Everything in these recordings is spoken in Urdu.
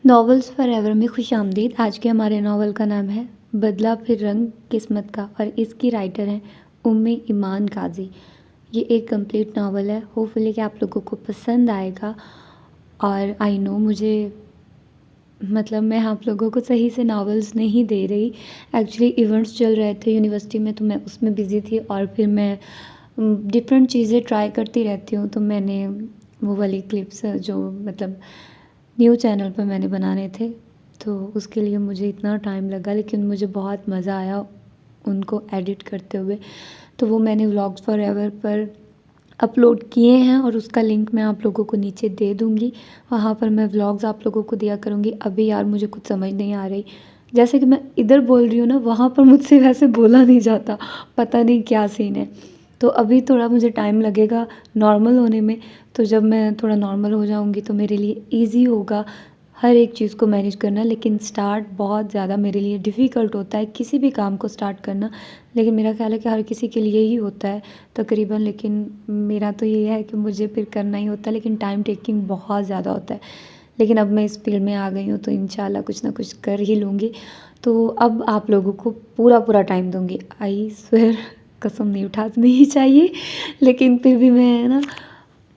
ناولس فار ایور میں خوش آمدید۔ آج کے ہمارے ناول کا نام ہے بدلا پھر رنگ قسمت کا، اور اس کی رائٹر ہیں ایمان قاضی۔ یہ ایک کمپلیٹ ناول ہے، ہوپ فلی کہ آپ لوگوں کو پسند آئے گا۔ اور آئی نو مجھے میں آپ لوگوں کو صحیح سے ناولس نہیں دے رہی، ایکچولی ایونٹس چل رہے تھے یونیورسٹی میں تو میں اس میں بزی تھی، اور پھر میں ڈفرینٹ چیزیں ٹرائی کرتی رہتی ہوں، تو میں نے وہ والی کلپس جو نیو چینل پہ میں نے بنانے تھے تو اس کے لیے مجھے اتنا ٹائم لگا، لیکن مجھے بہت مزہ آیا ان کو ایڈٹ کرتے ہوئے، تو وہ میں نے vlogs for ever per upload کیے ہیں، اور اس کا لنک میں آپ لوگوں کو نیچے دے دوں گی۔ وہاں پر میں ولاگز آپ لوگوں کو دیا کروں گی۔ ابھی یار مجھے کچھ سمجھ نہیں آ رہی، جیسے کہ میں ادھر بول رہی ہوں نا، وہاں پر مجھ سے ویسے بولا نہیں جاتا، پتہ نہیں کیا سین ہے۔ تو ابھی تھوڑا مجھے ٹائم لگے گا نارمل ہونے میں، تو جب میں تھوڑا نارمل ہو جاؤں گی تو میرے لیے ایزی ہوگا ہر ایک چیز کو مینیج کرنا۔ لیکن سٹارٹ بہت زیادہ میرے لیے ڈیفیکلٹ ہوتا ہے کسی بھی کام کو سٹارٹ کرنا، لیکن میرا خیال ہے کہ ہر کسی کے لیے ہی ہوتا ہے تقریباً، لیکن میرا تو یہ ہے کہ مجھے پھر کرنا ہی ہوتا ہے، لیکن ٹائم ٹیکنگ بہت زیادہ ہوتا ہے۔ لیکن اب میں اس فیلڈ میں آ گئی ہوں تو انشاءاللہ کچھ نہ کچھ کر ہی لوں گی، تو اب آپ لوگوں کو پورا ٹائم دوں گی، آئی سویر، قسم نہیں اٹھانی چاہیے، لیکن پھر بھی میں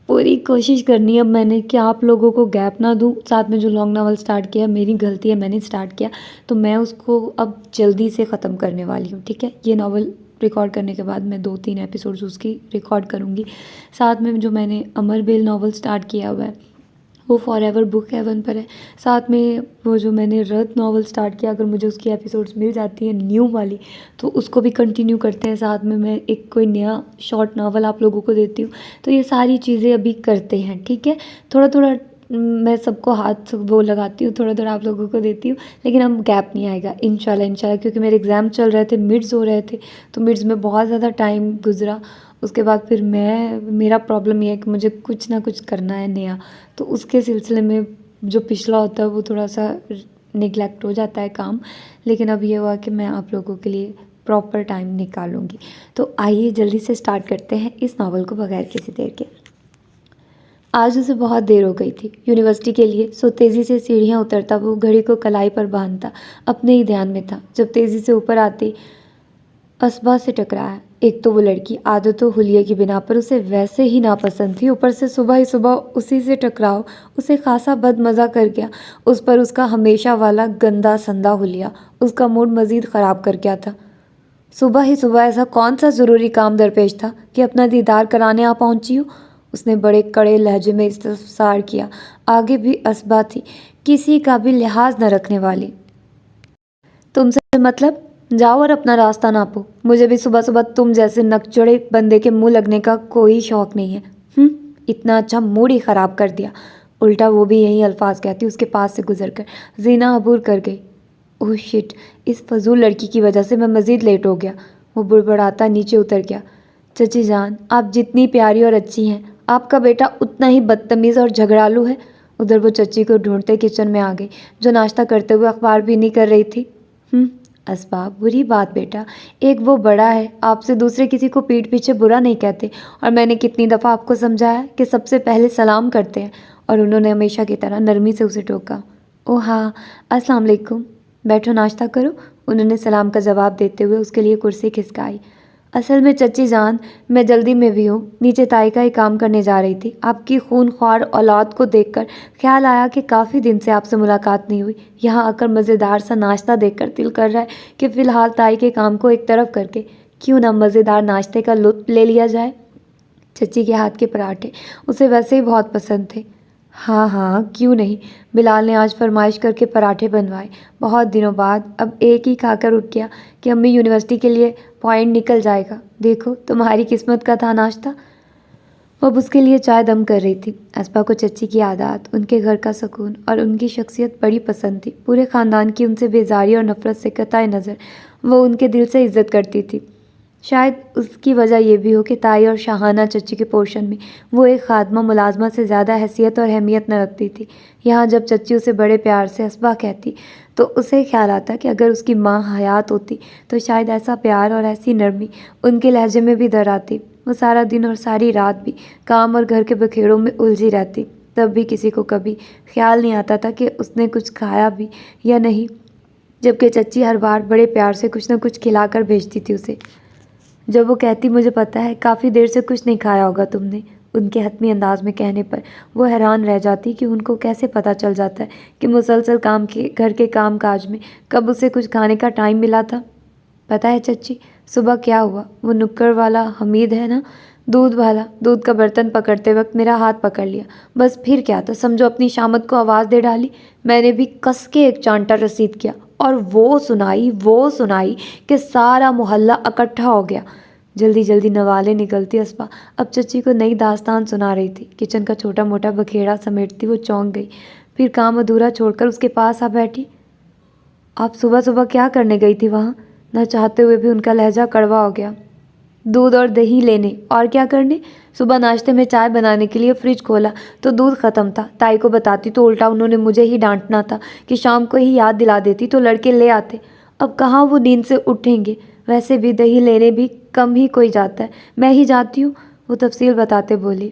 پوری کوشش کرنی ہے اب میں نے کہ آپ لوگوں کو گیپ نہ دوں۔ ساتھ میں جو لانگ ناول سٹارٹ کیا میری غلطی ہے، میں نے سٹارٹ کیا تو میں اس کو اب جلدی سے ختم کرنے والی ہوں، ٹھیک ہے۔ یہ ناول ریکارڈ کرنے کے بعد میں 2-3 ایپیسوڈز اس کی ریکارڈ کروں گی۔ ساتھ میں جو میں نے امر بیل ناول سٹارٹ کیا ہوا ہے وہ فار ایور بک ہیون پر ہے۔ ساتھ میں وہ جو میں نے رت ناول سٹارٹ کیا، اگر مجھے اس کی ایپیسوڈز مل جاتی ہیں نیو والی تو اس کو بھی کنٹینیو کرتے ہیں۔ ساتھ میں ایک کوئی نیا شارٹ ناول آپ لوگوں کو دیتی ہوں، تو یہ ساری چیزیں ابھی کرتے ہیں، ٹھیک ہے۔ تھوڑا میں سب کو ہاتھ وہ لگاتی ہوں، تھوڑا آپ لوگوں کو دیتی ہوں، لیکن اب گیپ نہیں آئے گا انشاءاللہ، کیونکہ میرے ایگزام چل رہے تھے، مڈز ہو رہے تھے، تو مڈز میں بہت زیادہ ٹائم گزرا۔ اس کے بعد پھر میرا پرابلم یہ ہے کہ مجھے کچھ نہ کچھ کرنا ہے نیا، تو اس کے سلسلے میں جو پچھلا ہوتا ہے وہ تھوڑا سا نگلیکٹ ہو جاتا ہے کام، لیکن اب یہ ہوا کہ میں آپ لوگوں کے لیے پراپر ٹائم نکالوں گی۔ تو آئیے جلدی سے سٹارٹ کرتے ہیں اس ناول کو بغیر کسی دیر کے۔ آج اسے بہت دیر ہو گئی تھی یونیورسٹی کے لیے، سو تیزی سے سیڑھیاں اترتا وہ گھڑی کو کلائی پر باندھتا، اپنے ہی دھیان میں تھا۔ جب تیزی سے اوپر آتی اسبا سے ٹکرایا۔ ایک تو وہ لڑکی عادت و حلیے کی بنا پر اسے ویسے ہی ناپسند تھی، اوپر سے صبح ہی صبح اسی سے ٹکراؤ اسے خاصا بد مزہ کر گیا۔ اس پر اس کا ہمیشہ والا گندا سندا حلیہ اس کا موڈ مزید خراب کر گیا تھا۔ صبح ہی صبح ایسا کون سا ضروری کام درپیش تھا کہ اپنا دیدار کرانے آ پہنچی ہو؟ اس نے بڑے کڑے لہجے میں استفسار کیا۔ آگے بھی اسبا تھی، کسی کا بھی لحاظ نہ رکھنے والی۔ تم سے جاؤ اور اپنا راستہ ناپو، مجھے بھی صبح صبح تم جیسے نکچڑے بندے کے منہ لگنے کا کوئی شوق نہیں ہے۔ اتنا اچھا موڈ ہی خراب کر دیا۔ الٹا وہ بھی یہی الفاظ کہتی اس کے پاس سے گزر کر زینا عبور کر گئی۔ اوہ شٹ، اس فضول لڑکی کی وجہ سے میں مزید لیٹ ہو گیا۔ وہ بڑبڑاتا نیچے اتر گیا۔ چچی جان، آپ جتنی پیاری اور اچھی ہیں، آپ کا بیٹا اتنا ہی بدتمیز اور جھگڑالو ہے۔ ادھر وہ چچی کو ڈھونڈتے کچن میں آ گئی، جو ناشتہ کرتے ہوئے اخبار بھی نہیں کر رہی تھی۔ اسباب، بری بات بیٹا، ایک وہ بڑا ہے، آپ سے دوسرے کسی کو پیٹھ پیچھے برا نہیں کہتے، اور میں نے کتنی دفعہ آپ کو سمجھایا کہ سب سے پہلے سلام کرتے ہیں، اور انہوں نے ہمیشہ کی طرح نرمی سے اسے ٹوکا۔ اوہ ہاں، السلام علیکم، بیٹھو ناشتہ کرو۔ انہوں نے سلام کا جواب دیتے ہوئے اس کے لیے کرسی کھسکائی۔ اصل میں چچی جان، میں جلدی میں بھی ہوں، نیچے تائی کا ہی کام کرنے جا رہی تھی۔ آپ کی خون خوار اولاد کو دیکھ کر خیال آیا کہ کافی دن سے آپ سے ملاقات نہیں ہوئی، یہاں آ کر مزیدار سا ناشتہ دیکھ کر دل کر رہا ہے کہ فی الحال تائی کے کام کو ایک طرف کر کے کیوں نہ مزیدار ناشتے کا لطف لے لیا جائے۔ چچی کے ہاتھ کے پراٹھے اسے ویسے ہی بہت پسند تھے۔ ہاں کیوں نہیں، بلال نے آج فرمائش کر کے پراٹھے بنوائے، بہت دنوں بعد اب ایک ہی کھا کر اٹھ گیا کہ امی یونیورسٹی کے لیے پوائنٹ نکل جائے گا، دیکھو تمہاری قسمت کا تھا ناشتہ۔ وہ اب اس کے لیے چائے دم کر رہی تھی۔ اسبا کو چچی کی عادات، ان کے گھر کا سکون اور ان کی شخصیت بڑی پسند تھی۔ پورے خاندان کی ان سے بیزاری اور نفرت سے قطع نظر وہ ان کے دل سے عزت کرتی تھی۔ شاید اس کی وجہ یہ بھی ہو کہ تائی اور شاہانہ چچی کے پورشن میں وہ ایک خادمہ ملازمہ سے زیادہ حیثیت اور اہمیت نہ رکھتی تھی۔ یہاں جب چچی اسے بڑے پیار سے اسبا کہتی تو اسے خیال آتا کہ اگر اس کی ماں حیات ہوتی تو شاید ایسا پیار اور ایسی نرمی ان کے لہجے میں بھی در آتی۔ وہ سارا دن اور ساری رات بھی کام اور گھر کے بکھیڑوں میں الجھی رہتی، تب بھی کسی کو کبھی خیال نہیں آتا تھا کہ اس نے کچھ کھایا بھی یا نہیں، جبکہ چچی ہر بار بڑے پیار سے کچھ نہ کچھ کھلا کر بھیجتی تھی اسے۔ جب وہ کہتی مجھے پتہ ہے کافی دیر سے کچھ نہیں کھایا ہوگا تم نے، ان کے حتمی انداز میں کہنے پر وہ حیران رہ جاتی کہ ان کو کیسے پتہ چل جاتا ہے کہ مسلسل گھر کے کام کاج میں کب اسے کچھ کھانے کا ٹائم ملا تھا۔ پتہ ہے چچی صبح کیا ہوا؟ وہ نکڑ والا حمید ہے نا، دودھ والا، دودھ کا برتن پکڑتے وقت میرا ہاتھ پکڑ لیا، بس پھر کیا تھا، سمجھو اپنی شامت کو آواز دے ڈالی۔ میں نے بھی کس کے ایک چانٹا رسید کیا اور وہ سنائی کہ سارا محلہ اکٹھا ہو گیا۔ جلدی جلدی نوالے نکلتی اسپا اب چچی کو نئی داستان سنا رہی تھی۔ کچن کا چھوٹا موٹا بکھیڑا سمیٹتی وہ چونک گئی، پھر کام ادھورا چھوڑ کر اس کے پاس آ بیٹھی۔ آپ صبح صبح کیا کرنے گئی تھی وہاں؟ نہ چاہتے ہوئے بھی ان کا لہجہ کڑوا ہو گیا۔ دودھ اور دہی لینے، اور کیا کرنے؟ صبح ناشتے میں چائے بنانے کے لیے فریج کھولا تو دودھ ختم تھا، تائی کو بتاتی تو الٹا انہوں نے مجھے ہی ڈانٹنا تھا کہ شام کو ہی یاد دلا دیتی تو لڑکے لے آتے۔ اب کہاں وہ نیند سے اٹھیں گے، ویسے بھی دہی لینے بھی کم ہی کوئی جاتا ہے، میں ہی جاتی ہوں، وہ تفصیل بتاتے بولی۔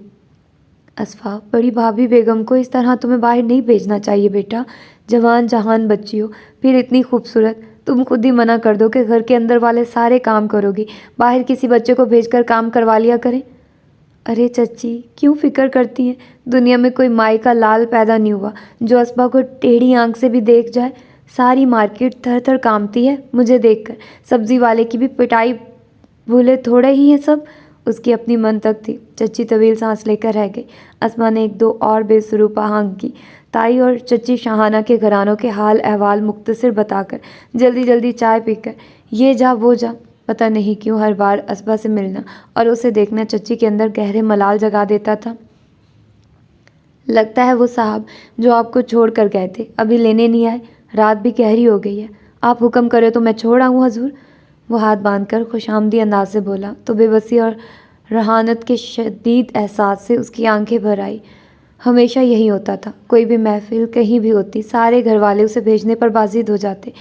اصفا بڑی بھابھی بیگم کو اس طرح تمہیں باہر نہیں بھیجنا چاہیے بیٹا، جوان جہان بچی ہو، پھر اتنی خوبصورت، تم خود ہی منع کر دو کہ گھر کے اندر والے سارے کام کرو گی، باہر کسی بچے کو بھیج کر کام کروا لیا کریں۔ ارے چچی کیوں فکر کرتی ہیں، دنیا میں کوئی مائی کا لال پیدا نہیں ہوا جو اسبا کو ٹیڑھی آنکھ سے بھی دیکھ جائے۔ ساری مارکیٹ تھر تھر کامتی ہے مجھے دیکھ کر، سبزی والے کی بھی پٹائی بھولے تھوڑے ہی ہیں سب۔ اس کی اپنی منطق تھی۔ چچی طویل سانس لے کر رہ گئی۔ اسما نے ایک دو اور بے سروپا ہانک کی، تائی اور چچی شاہانہ کے گھرانوں کے حال احوال مختصر بتا کر جلدی جلدی چائے پی کر یہ جا وہ جا۔ پتہ نہیں کیوں ہر بار اسبا سے ملنا اور اسے دیکھنا چچی کے اندر گہرے ملال جگا دیتا تھا۔ لگتا ہے وہ صاحب جو آپ کو چھوڑ کر گئے تھے ابھی لینے نہیں آئے، رات بھی گہری ہو گئی ہے، آپ حکم کرے تو میں چھوڑ آؤں حضور؟ وہ ہاتھ باندھ کر خوش آمدی انداز سے بولا تو بے بسی اور رہانت کے شدید احساس سے اس کی آنکھیں بھر آئی۔ ہمیشہ یہی ہوتا تھا، کوئی بھی محفل کہیں بھی ہوتی، سارے گھر والے اسے بھیجنے پر بازید ہو جاتے،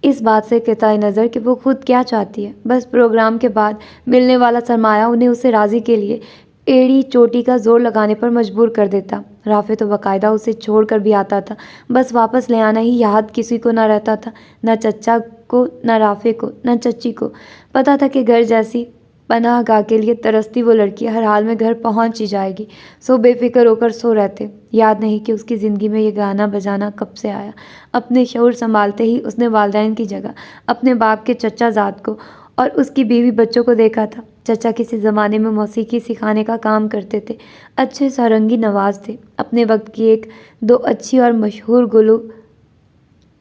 اس بات سے قطع نظر کہ وہ خود کیا چاہتی ہے۔ بس پروگرام کے بعد ملنے والا سرمایہ انہیں اسے راضی کے لیے ایڑی چوٹی کا زور لگانے پر مجبور کر دیتا۔ رافع تو باقاعدہ اسے چھوڑ کر بھی آتا تھا، بس واپس لے آنا ہی یاد کسی کو نہ رہتا تھا، نہ چچا کو، نہ رافع کو، نہ چچی کو۔ پتہ تھا کہ گھر جیسی پناہ گاہ کے لیے ترستی وہ لڑکی ہر حال میں گھر پہنچ ہی جائے گی، سو بے فکر ہو کر سو رہتے۔ یاد نہیں کہ اس کی زندگی میں یہ گانا بجانا کب سے آیا۔ اپنے شعور سنبھالتے ہی اس نے والدین کی جگہ اپنے باپ کے چچا زاد کو اور اس کی بیوی بچوں کو دیکھا تھا۔ چچا کسی زمانے میں موسیقی سکھانے کا کام کرتے تھے، اچھے سارنگی نواز تھے، اپنے وقت کی ایک دو اچھی اور مشہور گلوکارائیں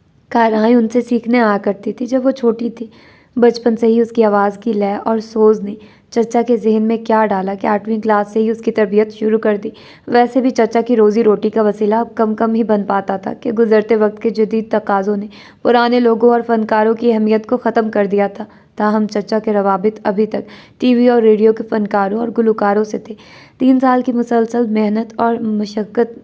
ان سے سیکھنے آیا کرتی تھی جب وہ چھوٹی تھی۔ بچپن سے ہی اس کی آواز کی لے اور سوز نے چچا کے ذہن میں کیا ڈالا کہ 8ویں کلاس سے ہی اس کی تربیت شروع کر دی۔ ویسے بھی چچا کی روزی روٹی کا وسیلہ اب کم ہی بن پاتا تھا کہ گزرتے وقت کے جدید تقاضوں نے پرانے لوگوں اور فنکاروں کی اہمیت کو ختم کر دیا تھا۔ تاہم چچا کے روابط ابھی تک ٹی وی اور ریڈیو کے فنکاروں اور گلوکاروں سے تھے۔ 3 سال کی مسلسل محنت اور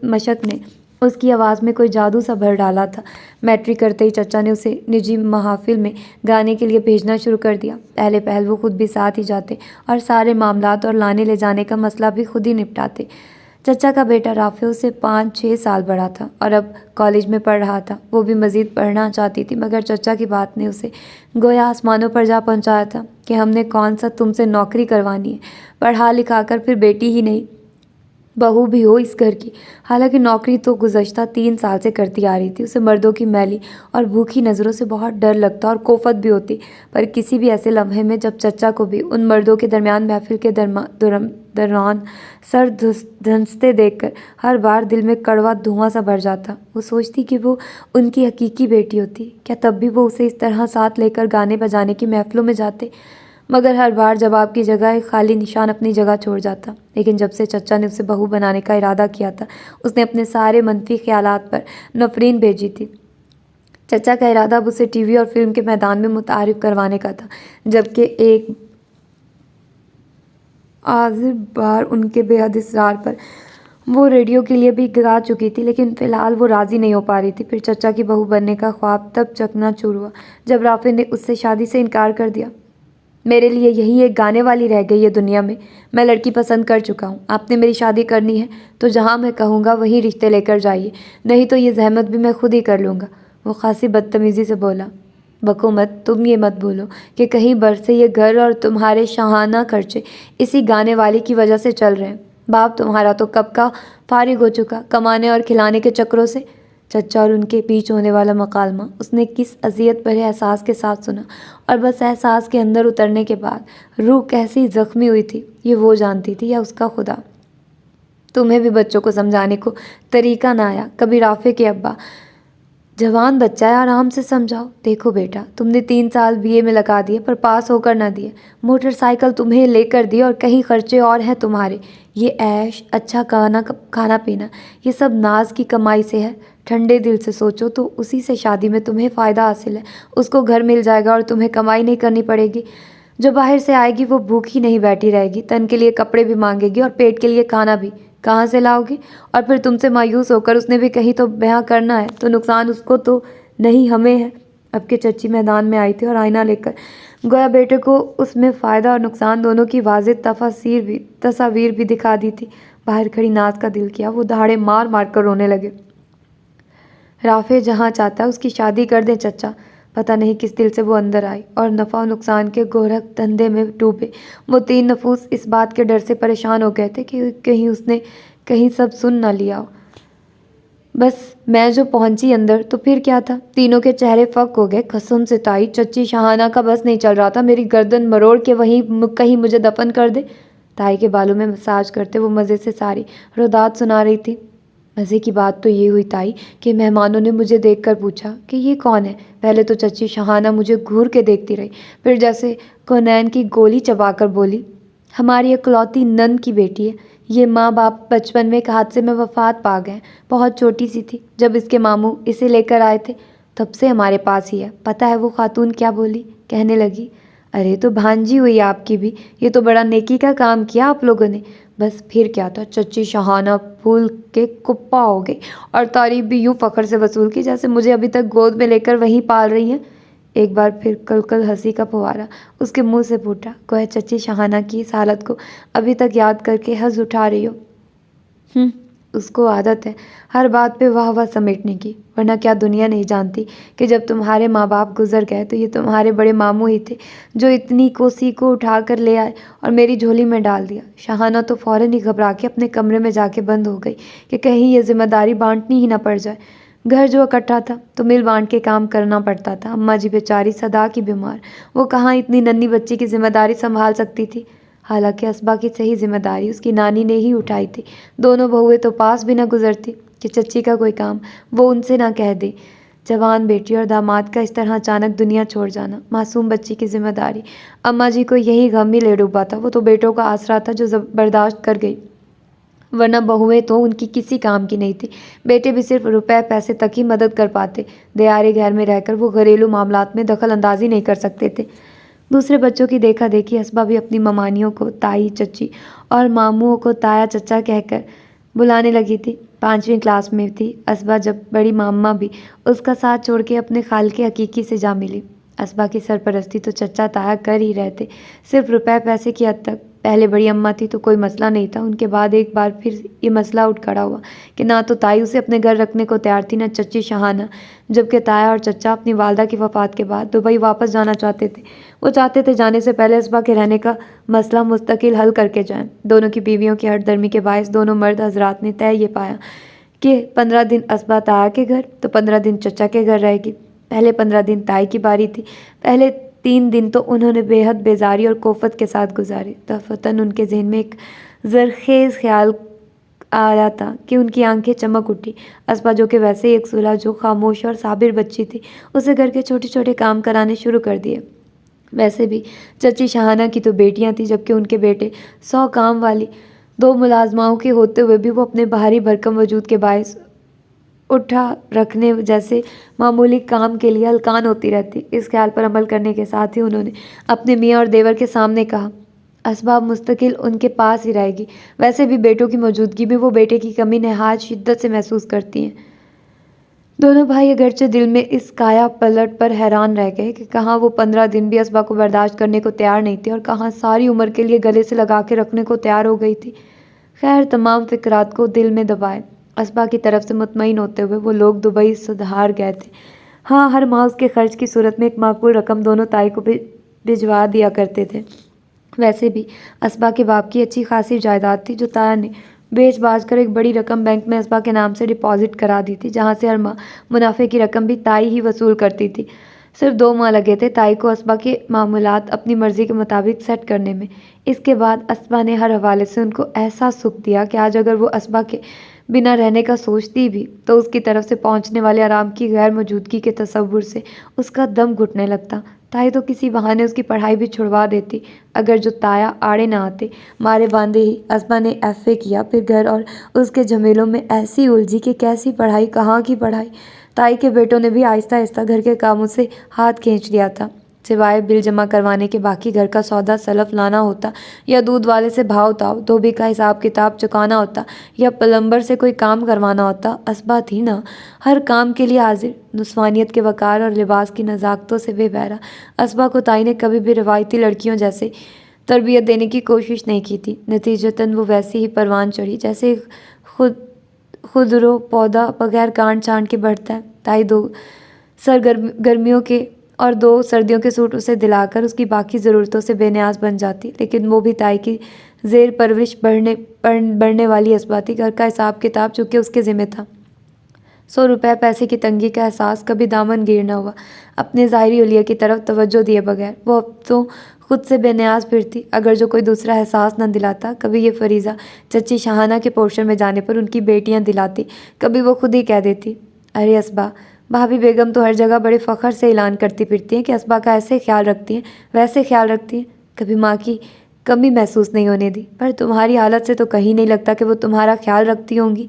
مشق نے اس کی آواز میں کوئی جادو سا بھر ڈالا تھا۔ میٹرک کرتے ہی چچا نے اسے نجی محافل میں گانے کے لیے بھیجنا شروع کر دیا۔ پہل وہ خود بھی ساتھ ہی جاتے اور سارے معاملات اور لانے لے جانے کا مسئلہ بھی خود ہی نپٹاتے۔ چچا کا بیٹا رافع اس سے 5-6 سال بڑا تھا اور اب کالج میں پڑھ رہا تھا۔ وہ بھی مزید پڑھنا چاہتی تھی، مگر چچا کی بات نے اسے گویا آسمانوں پر جا پہنچایا تھا کہ ہم نے کون سا تم سے نوکری کروانی ہے، پڑھا لکھا کر پھر بیٹی ہی نہیں بہو بھی ہو اس گھر کی۔ حالانکہ نوکری تو گزشتہ 3 سال سے کرتی آ رہی تھی۔ اسے مردوں کی میلی اور بھوکی نظروں سے بہت ڈر لگتا اور کوفت بھی ہوتی، پر کسی بھی ایسے لمحے میں جب چچا کو بھی ان مردوں کے درمیان محفل کے دوران سر دھنستے دیکھ کر ہر بار دل میں کڑوا دھواں سا بھر جاتا۔ وہ سوچتی کہ وہ ان کی حقیقی بیٹی ہوتی، کیا تب بھی وہ اسے اس طرح ساتھ لے کر گانے بجانے کی محفلوں میں جاتے؟ مگر ہر بار جواب کی جگہ ایک خالی نشان اپنی جگہ چھوڑ جاتا۔ لیکن جب سے چچا نے اسے بہو بنانے کا ارادہ کیا تھا، اس نے اپنے سارے منفی خیالات پر نفرین بھیجی تھی۔ چچا کا ارادہ اب اسے ٹی وی اور فلم کے میدان میں متعارف کروانے کا تھا، جبکہ ایک آخر بار ان کے بے حد اصرار پر وہ ریڈیو کے لیے بھی گا چکی تھی، لیکن فی الحال وہ راضی نہیں ہو پا رہی تھی۔ پھر چچا کی بہو بننے کا خواب تب چکنا چور ہوا جب رافع نے اس سے شادی سے انکار کر دیا۔ میرے لیے یہی ایک گانے والی رہ گئی ہے دنیا میں. میں لڑکی پسند کر چکا ہوں. آپ نے میری شادی کرنی ہے تو جہاں میں کہوں گا وہیں رشتے لے کر جائیے، نہیں تو یہ زحمت بھی میں خود ہی کر لوں گا. وہ خاصی بدتمیزی سے بولا. بکو مت، تم یہ مت بھولو کہ کہیں برسے یہ گھر اور تمہارے شاہانہ خرچے اسی گانے والی کی وجہ سے چل رہے ہیں. باپ تمہارا تو کب کا فارغ ہو چکا کمانے اور کھلانے کے چکروں سے. چچا اور ان کے بیچ ہونے والا مکالمہ اس نے کس اذیت بھرے احساس کے ساتھ سنا، اور بس احساس کے اندر اترنے کے بعد روح کیسی زخمی ہوئی تھی یہ وہ جانتی تھی یا اس کا خدا. تمہیں بھی بچوں کو سمجھانے کو طریقہ نہ آیا. کبھی رافع کے ابا: جوان بچہ ہے، آرام سے سمجھاؤ. دیکھو بیٹا، تم نے 3 سال BA میں لگا دیے پر پاس ہو کر نہ دیے. موٹر سائیکل تمہیں لے کر دی اور کہیں خرچے اور ہیں تمہارے. یہ عیش، اچھا کھانا پینا، یہ سب ناز کی کمائی سے ہے. ٹھنڈے دل سے سوچو تو اسی سے شادی میں تمہیں فائدہ حاصل ہے. اس کو گھر مل جائے گا اور تمہیں کمائی نہیں کرنی پڑے گی. جو باہر سے آئے گی وہ بھوکی نہیں بیٹھی رہے گی، تن کے لیے کپڑے بھی مانگے گی اور پیٹ کے لیے کھانا بھی. کہاں سے لاؤ گی؟ اور پھر تم سے مایوس ہو کر اس نے بھی کہیں تو بیاہ کرنا ہے تو نقصان اس کو تو نہیں ہمیں ہے. اب کے چچی میدان میں آئی تھی اور آئینہ لے کر گویا بیٹے کو اس میں فائدہ اور نقصان دونوں کی واضح تصاویر بھی دکھا دی تھی. باہر کھڑی ناز کا دل کیا وہ دہاڑے مار مار کر رونے لگے. رافع جہاں چاہتا ہے اس کی شادی کر دیں چچا. پتہ نہیں کس دل سے وہ اندر آئی اور نفع و نقصان کے گورکھ دھندے میں ڈوبے وہ 3 نفوس اس بات کے ڈر سے پریشان ہو گئے تھے کہ کہیں اس نے کہیں سب سن نہ لیا ہو. بس میں جو پہنچی اندر تو پھر کیا تھا. تینوں کے چہرے فک ہو گئے. قسم سے تائی، چچی شاہانہ کا بس نہیں چل رہا تھا میری گردن مروڑ کے وہیں کہیں مجھے دفن کر دے. تائی کے بالوں میں مساج کرتے وہ مزے سے ساری رودات سنا رہی تھی. مزے کی بات تو یہ ہوئی تائی کہ مہمانوں نے مجھے دیکھ کر پوچھا کہ یہ کون ہے. پہلے تو چچی شاہانہ مجھے گھور کے دیکھتی رہی، پھر جیسے کونین کی گولی چبا کر بولی: ہماری اکلوتی نند کی بیٹی ہے. یہ ماں باپ بچپن میں ایک حادثے میں وفات پا گئے. بہت چھوٹی سی تھی جب اس کے ماموں اسے لے کر آئے تھے، تب سے ہمارے پاس ہی ہے. پتہ ہے وہ خاتون کیا بولی؟ کہنے لگی: ارے تو بھانجی ہوئی آپ کی بھی. یہ تو بڑا نیکی کا کام کیا آپ لوگوں نے. بس پھر کیا تھا. چچی شاہانہ پھول کے کپا ہو گئی اور تعریف بھی یوں فخر سے وصول کی جیسے مجھے ابھی تک گود میں لے کر وہیں پال رہی ہیں. ایک بار پھر کل ہنسی کا فوارہ اس کے منہ سے پھوٹا. گویا چچی شاہانہ کی اس حالت کو ابھی تک یاد کر کے ہنس اٹھا رہی ہو. اس کو عادت ہے ہر بات پہ واہ واہ سمیٹنے کی، ورنہ کیا دنیا نہیں جانتی کہ جب تمہارے ماں باپ گزر گئے تو یہ تمہارے بڑے ماموں ہی تھے جو اتنی کوسی کو اٹھا کر لے آئے اور میری جھولی میں ڈال دیا. شاہانہ تو فوراً ہی گھبرا کے اپنے کمرے میں جا کے بند ہو گئی کہ کہیں یہ ذمہ داری بانٹنی ہی نہ پڑ جائے. گھر جو اکٹھا تھا تو مل بانٹ کے کام کرنا پڑتا تھا. اماں جی بیچاری صدا کی بیمار، وہ کہاں اتنی ننھی بچی کی ذمہ داری سنبھال سکتی تھی. حالانکہ اسبا کی صحیح ذمہ داری اس کی نانی نے ہی اٹھائی تھی. دونوں بہویں تو پاس بھی نہ گزرتی کہ چچی کا کوئی کام وہ ان سے نہ کہہ دے. جوان بیٹی اور داماد کا اس طرح اچانک دنیا چھوڑ جانا، معصوم بچی کی ذمہ داری. اماں جی کو یہی غم ہی لے ڈوبا تھا. وہ تو بیٹوں کا آسرا تھا جو برداشت کر گئی، ورنہ بہویں تو ان کی کسی کام کی نہیں تھی. بیٹے بھی صرف روپے پیسے تک ہی مدد کر پاتے. دیارے گھر میں رہ کر وہ گھریلو معاملات میں دخل اندازی نہیں کر سکتے تھے. دوسرے بچوں کی دیکھا دیکھی اسبا بھی اپنی ممانیوں کو تائی چچی اور ماموں کو تایا چچا کہہ کر بلانے لگی تھی. 5ویں کلاس میں تھی اسبا جب بڑی ماما بھی اس کا ساتھ چھوڑ کے اپنے خالقے حقیقی سے جا ملی. اسبا کی سرپرستی تو چچا تایا کر ہی رہتے، صرف روپے پیسے کی حد تک. پہلے بڑی اماں تھی تو کوئی مسئلہ نہیں تھا. ان کے بعد ایک بار پھر یہ مسئلہ اٹھ کھڑا ہوا کہ نہ تو تائی اسے اپنے گھر رکھنے کو تیار تھی، نہ چچی شاہانہ، جبکہ تایا اور چچا اپنی والدہ کی وفات کے بعد دبئی واپس جانا چاہتے تھے. وہ چاہتے تھے جانے سے پہلے اسبا کے رہنے کا مسئلہ مستقل حل کر کے جائیں. دونوں کی بیویوں کی ہٹ درمی کے باعث دونوں مرد حضرات نے طے یہ پایا کہ 15 دن اسبا تایا کے گھر تو 15 دن چچا کے گھر رہے گی. پہلے 15 دن تائی کی باری تھی. پہلے 3 دن تو انہوں نے بے حد بیزاری اور کوفت کے ساتھ گزارے. دفعتاً ان کے ذہن میں ایک زرخیز خیال آیا تھا کہ ان کی آنکھیں چمک اٹھی. اسبا جو کہ ویسے ہی ایک سلجھو خاموش اور صابر بچی تھی، اسے گھر کے چھوٹے چھوٹے کام کرانے شروع کر دیے. ویسے بھی چچی شاہانہ کی تو بیٹیاں تھیں، جبکہ ان کے بیٹے 100 کام والی 2 ملازماؤں کے ہوتے ہوئے بھی وہ اپنے باہری بھرکم وجود کے باعث اٹھا رکھنے جیسے معمولی کام کے لیے ہلکان ہوتی رہتی. اس خیال پر عمل کرنے کے ساتھ ہی انہوں نے اپنے میاں اور دیور کے سامنے کہا اسباب مستقل ان کے پاس ہی رہے گی. ویسے بھی بیٹوں کی موجودگی میں وہ بیٹے کی کمی نہایت شدت سے محسوس کرتی ہیں. دونوں بھائی اگرچہ دل میں اس کایا پلٹ پر حیران رہ گئے کہ کہاں وہ 15 دن بھی اسبا کو برداشت کرنے کو تیار نہیں تھی اور کہاں ساری عمر کے لیے گلے سے لگا کے رکھنے کو تیار ہو گئی تھی۔ خیر، تمام فکرات کو دل میں دبائے اسبا کی طرف سے مطمئن ہوتے ہوئے وہ لوگ دبئی سدھار گئے تھے۔ ہاں، ہر ماہ اس کے خرچ کی صورت میں ایک معقول رقم دونوں تائی کو بھجوا دیا کرتے تھے۔ ویسے بھی اسبا کے باپ کی اچھی خاصی جائیداد تھی جو تایا نے بیچ باچ کر ایک بڑی رقم بینک میں اسبا کے نام سے ڈپازٹ کرا دی تھی، جہاں سے ہر ماہ منافع کی رقم بھی تائی ہی وصول کرتی تھی۔ صرف 2 ماہ لگے تھے تائی کو اسبا کے معاملات اپنی مرضی کے مطابق سیٹ کرنے میں۔ اس کے بعد اسبا نے ہر حوالے سے ان کو ایسا سکھ دیا کہ آج اگر وہ اسبا کے بنا رہنے کا سوچتی بھی تو اس کی طرف سے پہنچنے والے آرام کی غیر موجودگی کے تصور سے اس کا دم گھٹنے لگتا۔ تائی تو کسی بہانے اس کی پڑھائی بھی چھڑوا دیتی اگر جو تایا آڑے نہ آتے۔ مارے باندھے ہی اسبا نے FA کیا، پھر گھر اور اس کے جھمیلوں میں ایسی الجھی کہ کیسی پڑھائی، کہاں کی پڑھائی۔ تائی کے بیٹوں نے بھی آہستہ آہستہ گھر کے کاموں سے ہاتھ کھینچ لیا تھا۔ سوائے بل جمع کروانے کے باقی گھر کا سودا سلف لانا ہوتا یا دودھ والے سے بھاؤ تاؤ، دھوبی کا حساب کتاب چکانا ہوتا یا پلمبر سے کوئی کام کروانا ہوتا، اسبا تھی نا ہر کام کے لیے حاضر، نسوانیت کے وقار اور لباس کی نزاکتوں سے بے بہرا۔ اسبا کو تائی نے کبھی بھی روایتی لڑکیوں جیسے تربیت دینے کی کوشش نہیں کی تھی، نتیجتاً وہ ویسے ہی پروان چڑھی جیسے خودرو پودا بغیر کانٹ چھانٹ کے بڑھتا ہے۔ تائی 2 گرمیوں کے اور 2 سردیوں کے سوٹ اسے دلا کر اس کی باقی ضرورتوں سے بے نیاز بن جاتی، لیکن وہ بھی تائی کی زیر پرورش بڑھنے والی اسبا تھی۔ گھر کا حساب کتاب چونکہ اس کے ذمہ تھا۔ 100 روپے پیسے کی تنگی کا احساس کبھی دامن گیر نہ ہوا۔ اپنے ظاہری حلیے کی طرف توجہ دیے بغیر وہ اب تو خود سے بے نیاز پھرتی اگر جو کوئی دوسرا احساس نہ دلاتا۔ کبھی یہ فریضہ چچی شاہانہ کے پورشن میں جانے پر ان کی بیٹیاں دلاتی، کبھی وہ خود ہی کہہ دیتی، ارے اسبا، بھابھی بیگم تو ہر جگہ بڑے فخر سے اعلان کرتی پھرتی ہیں کہ اسبا کا ایسے خیال رکھتی ہیں، ویسے خیال رکھتی ہیں، کبھی ماں کی کمی محسوس نہیں ہونے دی، پر تمہاری حالت سے تو کہیں نہیں لگتا کہ وہ تمہارا خیال رکھتی ہوں گی۔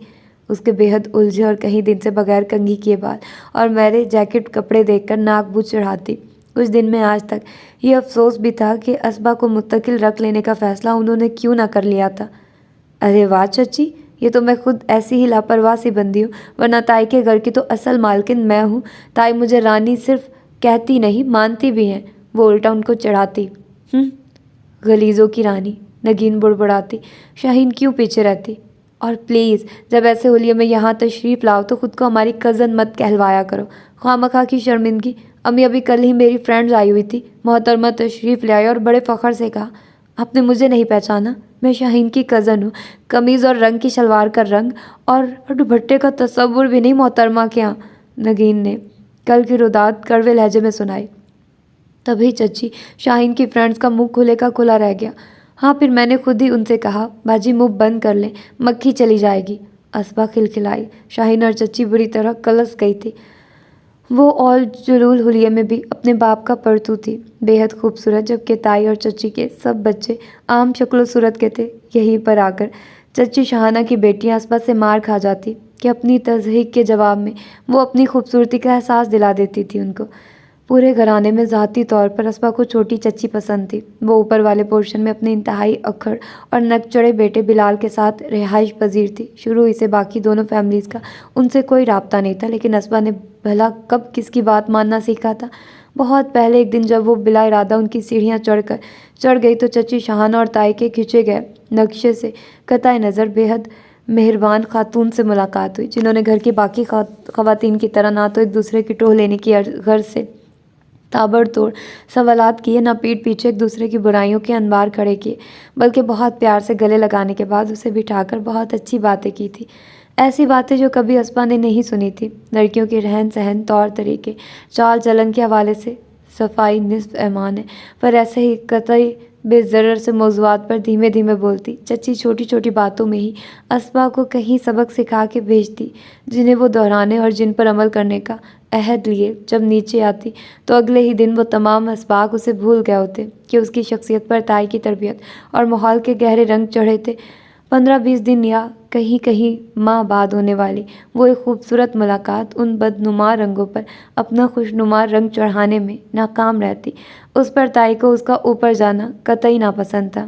اس کے بے حد الجھے اور کہیں دن سے بغیر کنگھی کیے بال اور میلے جیکٹ کپڑے دیکھ کر ناک بجھ چڑھاتی۔ کچھ دن میں آج تک یہ افسوس بھی تھا کہ اسبا کو مستقل رکھ لینے کا فیصلہ انہوں نے کیوں نہ کر لیا تھا۔ ارے واہ چچی، یہ تو میں خود ایسی ہی لاپرواہ سی بندی ہوں، ورنہ تائی کے گھر کی تو اصل مالکن میں ہوں۔ تائی مجھے رانی صرف کہتی نہیں مانتی بھی ہیں، وہ الٹا ان کو چڑھاتی۔ غلیظوں کی رانی، نگین بڑبڑاتی، شاہین کیوں پیچھے رہتی؟ اور پلیز جب ایسے ہولیے میں یہاں تشریف لاؤ تو خود کو ہماری کزن مت کہلوایا کرو، خواہ کی شرمندگی۔ امی ابھی کل ہی میری فرینڈز آئی ہوئی تھی، محترمہ تشریف لے آئی اور بڑے فخر سے کہا، آپ نے مجھے نہیں پہچانا؟ میں شاہین کی کزن ہوں، قمیض اور رنگ کی شلوار کا رنگ اور دوپٹے کا تصور بھی نہیں محترمہ کے یہاں، نگین نے کل کی روداد کڑوے لہجے میں سنائی۔ تبھی چچی شاہین کی فرینڈز کا منہ کھلے کا کھلا رہ گیا۔ ہاں، پھر میں نے خود ہی ان سے کہا، باجی منہ بند کر لیں، مکھی چلی جائے گی۔ اسبا کھلکھلائی۔ شاہین اور چچی بری طرح کلس گئی تھی۔ وہ اول جلول حلیے میں بھی اپنے باپ کا پرتو تھی، بے حد خوبصورت، جبکہ تائی اور چچی کے سب بچے عام شکل و صورت کے تھے۔ یہیں پر آ کر چچی شاہانہ کی بیٹیاں اسبا سے مار کھا جاتی کہ اپنی تضحیک کے جواب میں وہ اپنی خوبصورتی کا احساس دلا دیتی تھی ان کو۔ پورے گھرانے میں ذاتی طور پر اسبا کو چھوٹی چچی پسند تھی۔ وہ اوپر والے پورشن میں اپنے انتہائی اکھڑ اور نک چڑھے بیٹے بلال کے ساتھ رہائش پذیر تھی۔ شروع ہی سے باقی دونوں فیملیز کا ان سے کوئی رابطہ نہیں تھا، لیکن اسبا نے بھلا کب کس کی بات ماننا سیکھا تھا؟ بہت پہلے ایک دن جب وہ بلا ارادہ ان کی سیڑھیاں چڑھ گئی تو چچی شاہانہ اور تائی کے کھینچے گئے نقشے سے قطع نظر بے حد مہربان خاتون سے ملاقات ہوئی، جنہوں نے گھر کی باقی خواتین کی طرح نہ تو ایک دوسرے کی ٹوہ لینے کی غرض سے تابڑ توڑ سوالات کیے، نہ پیٹھ پیچھے ایک دوسرے کی برائیوں کے انبار کھڑے کیے، بلکہ بہت پیار سے گلے لگانے کے بعد اسے بٹھا کر بہت اچھی باتیں کی تھی، ایسی باتیں جو کبھی اسبا نے نہیں سنی تھی۔ لڑکیوں کے رہن سہن، طور طریقے، چال چلن کے حوالے سے صفائی نصف ایمان ہے، پر ایسے ہی قطعی بے ضرر سے موضوعات پر دھیمے دھیمے بولتی چچی چھوٹی چھوٹی باتوں میں ہی اسبا کو کہیں سبق سکھا کے بھیجتی، جنہیں وہ دہرانے اور جن پر عمل کرنے کا عہد لیے جب نیچے آتی تو اگلے ہی دن وہ تمام اسباق اسے بھول گئے ہوتے کہ اس کی شخصیت پر تائی کی تربیت اور ماحول کے گہرے رنگ چڑھے تھے۔ 15-20 دن یا کہیں ماہ بعد ہونے والی وہ ایک خوبصورت ملاقات ان بدنما رنگوں پر اپنا خوشنما رنگ چڑھانے میں ناکام رہتی۔ اس پر تائی کو اس کا اوپر جانا قطعی ناپسند تھا۔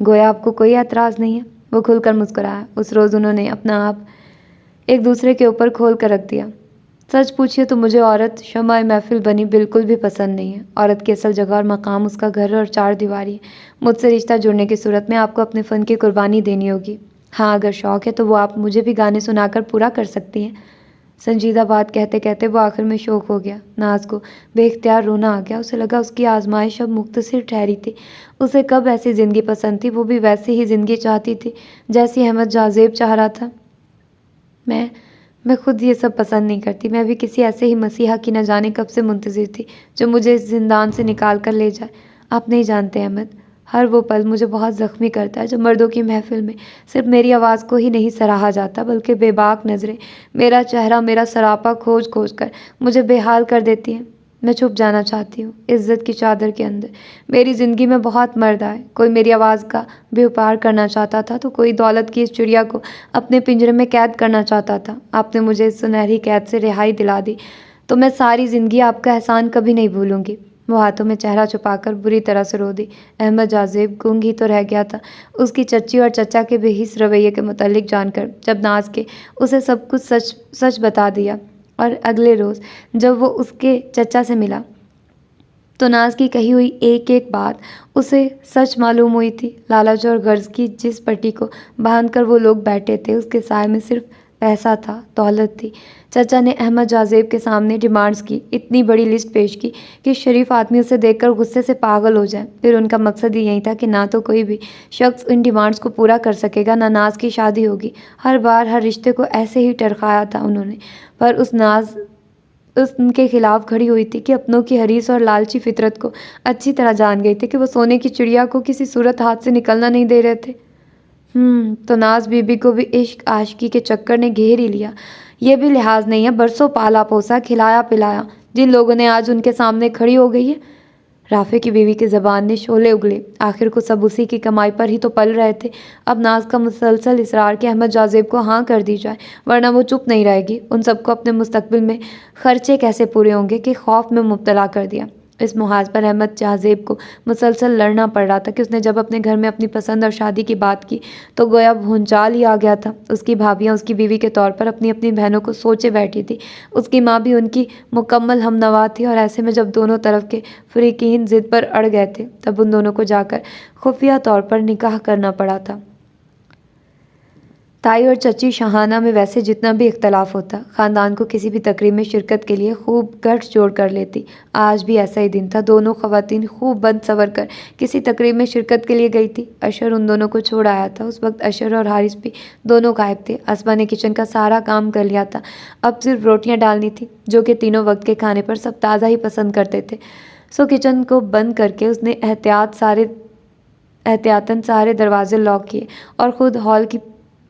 گویا آپ کو کوئی اعتراض نہیں ہے؟ وہ کھل کر مسکرایا۔ اس روز انہوں نے اپنا آپ ایک دوسرے کے اوپر کھول کر رکھ دیا۔ سچ پوچھیے تو مجھے عورت شمع محفل بنی بالکل بھی پسند نہیں ہے۔ عورت کی اصل جگہ اور مقام اس کا گھر اور چار دیواری ہے۔ مجھ سے رشتہ جڑنے کی صورت میں آپ کو اپنے فن کی قربانی دینی ہوگی۔ ہاں، اگر شوق ہے تو وہ آپ مجھے بھی گانے سنا کر پورا کر سکتی ہیں۔ سنجیدہ بات کہتے کہتے وہ آخر میں شوق ہو گیا۔ ناز کو بے اختیار رونا آ گیا۔ اسے لگا اس کی آزمائش اب مختصر ٹھہری تھی۔ اسے کب ایسی زندگی پسند تھی، وہ بھی ویسی ہی زندگی چاہتی تھی جیسی احمد جاذب چاہ رہا تھا۔ میں خود یہ سب پسند نہیں کرتی۔ میں بھی کسی ایسے ہی مسیحا کی نہ جانے کب سے منتظر تھی جو مجھے اس زندان سے نکال کر لے جائے۔ آپ نہیں جانتے احمد، ہر وہ پل مجھے بہت زخمی کرتا ہے جب مردوں کی محفل میں صرف میری آواز کو ہی نہیں سراہا جاتا بلکہ بے باک نظریں میرا چہرہ، میرا سراپا کھوج کھوج کر مجھے بے حال کر دیتی ہیں۔ میں چھپ جانا چاہتی ہوں عزت کی چادر کے اندر۔ میری زندگی میں بہت مرد آئے، کوئی میری آواز کا بیوپار کرنا چاہتا تھا تو کوئی دولت کی اس چڑیا کو اپنے پنجرے میں قید کرنا چاہتا تھا۔ آپ نے مجھے اس سنہری قید سے رہائی دلا دی تو میں ساری زندگی آپ کا احسان کبھی نہیں بھولوں گی۔ وہ ہاتھوں میں چہرہ چھپا کر بری طرح سے رو دی۔ احمد جاذب گنگ ہی تو رہ گیا تھا اس کی چچی اور چچا کے بے حس رویے کے متعلق جان کر، جب ناز کے اسے سب کچھ سچ بتا دیا۔ اور اگلے روز جب وہ اس کے چچا سے ملا تو ناز کی کہی ہوئی ایک ایک بات اسے سچ معلوم ہوئی تھی۔ لالچ اور غرض کی جس پٹی کو باندھ کر وہ لوگ بیٹھے تھے اس کے سائے میں صرف پیسہ تھا، دولت تھی۔ چچا نے احمد جاذب کے سامنے ڈیمانڈز کی اتنی بڑی لسٹ پیش کی کہ شریف آدمی اسے دیکھ کر غصے سے پاگل ہو جائے۔ پھر ان کا مقصد ہی یہی تھا کہ نہ تو کوئی بھی شخص ان ڈیمانڈز کو پورا کر سکے گا، نہ ناز کی شادی ہوگی۔ ہر بار ہر رشتے کو ایسے ہی ٹرکایا تھا انہوں نے، پر ناز ان کے خلاف کھڑی ہوئی تھی کہ اپنوں کی حریص اور لالچی فطرت کو اچھی طرح جان گئی تھی کہ وہ سونے کی چڑیا کو کسی صورت ہاتھ سے نکلنا نہیں دے رہے تھے۔ تو ناز بی بی کو بھی عشق عاشقی کے چکر نے گھیر ہی لیا۔ یہ بھی لحاظ نہیں ہے، برسوں پالا پوسا، کھلایا پلایا جن لوگوں نے آج ان کے سامنے کھڑی ہو گئی ہے۔ رافع کی بیوی کی زبان نے شعلے اگلے۔ آخر کو سب اسی کی کمائی پر ہی تو پل رہے تھے۔ اب ناز کا مسلسل اصرار کہ احمد جاذب کو ہاں کر دی جائے ورنہ وہ چپ نہیں رہے گی۔ ان سب کو اپنے مستقبل میں خرچے کیسے پورے ہوں گے کہ خوف میں مبتلا کر دیا۔ اس محاذ پر احمد جاذب کو مسلسل لڑنا پڑ رہا تھا کہ اس نے جب اپنے گھر میں اپنی پسند اور شادی کی بات کی تو گویا بھونچال ہی آ گیا تھا۔ اس کی بھابیاں اس کی بیوی کے طور پر اپنی اپنی بہنوں کو سوچے بیٹھی تھی۔ اس کی ماں بھی ان کی مکمل ہمنوا تھی، اور ایسے میں جب دونوں طرف کے فریقین ضد پر اڑ گئے تھے تب ان دونوں کو جا کر خفیہ طور پر نکاح کرنا پڑا تھا۔ تائی اور چچی شاہانہ میں ویسے جتنا بھی اختلاف ہوتا، خاندان کو کسی بھی تقریب میں شرکت کے لیے خوب گٹھ جوڑ کر لیتی۔ آج بھی ایسا ہی دن تھا۔ دونوں خواتین خوب بند سور کر کسی تقریب میں شرکت کے لیے گئی تھی۔ اشر ان دونوں کو چھوڑ آیا تھا۔ اس وقت اشر اور حارث بھی دونوں غائب تھے۔ اسما نے کچن کا سارا کام کر لیا تھا، اب صرف روٹیاں ڈالنی تھی جو کہ تینوں وقت کے کھانے پر سب تازہ ہی پسند کرتے تھے۔ سو کچن کو بند کر کے اس نے احتیاطاً سارے دروازے لاک کیے اور خود ہال کی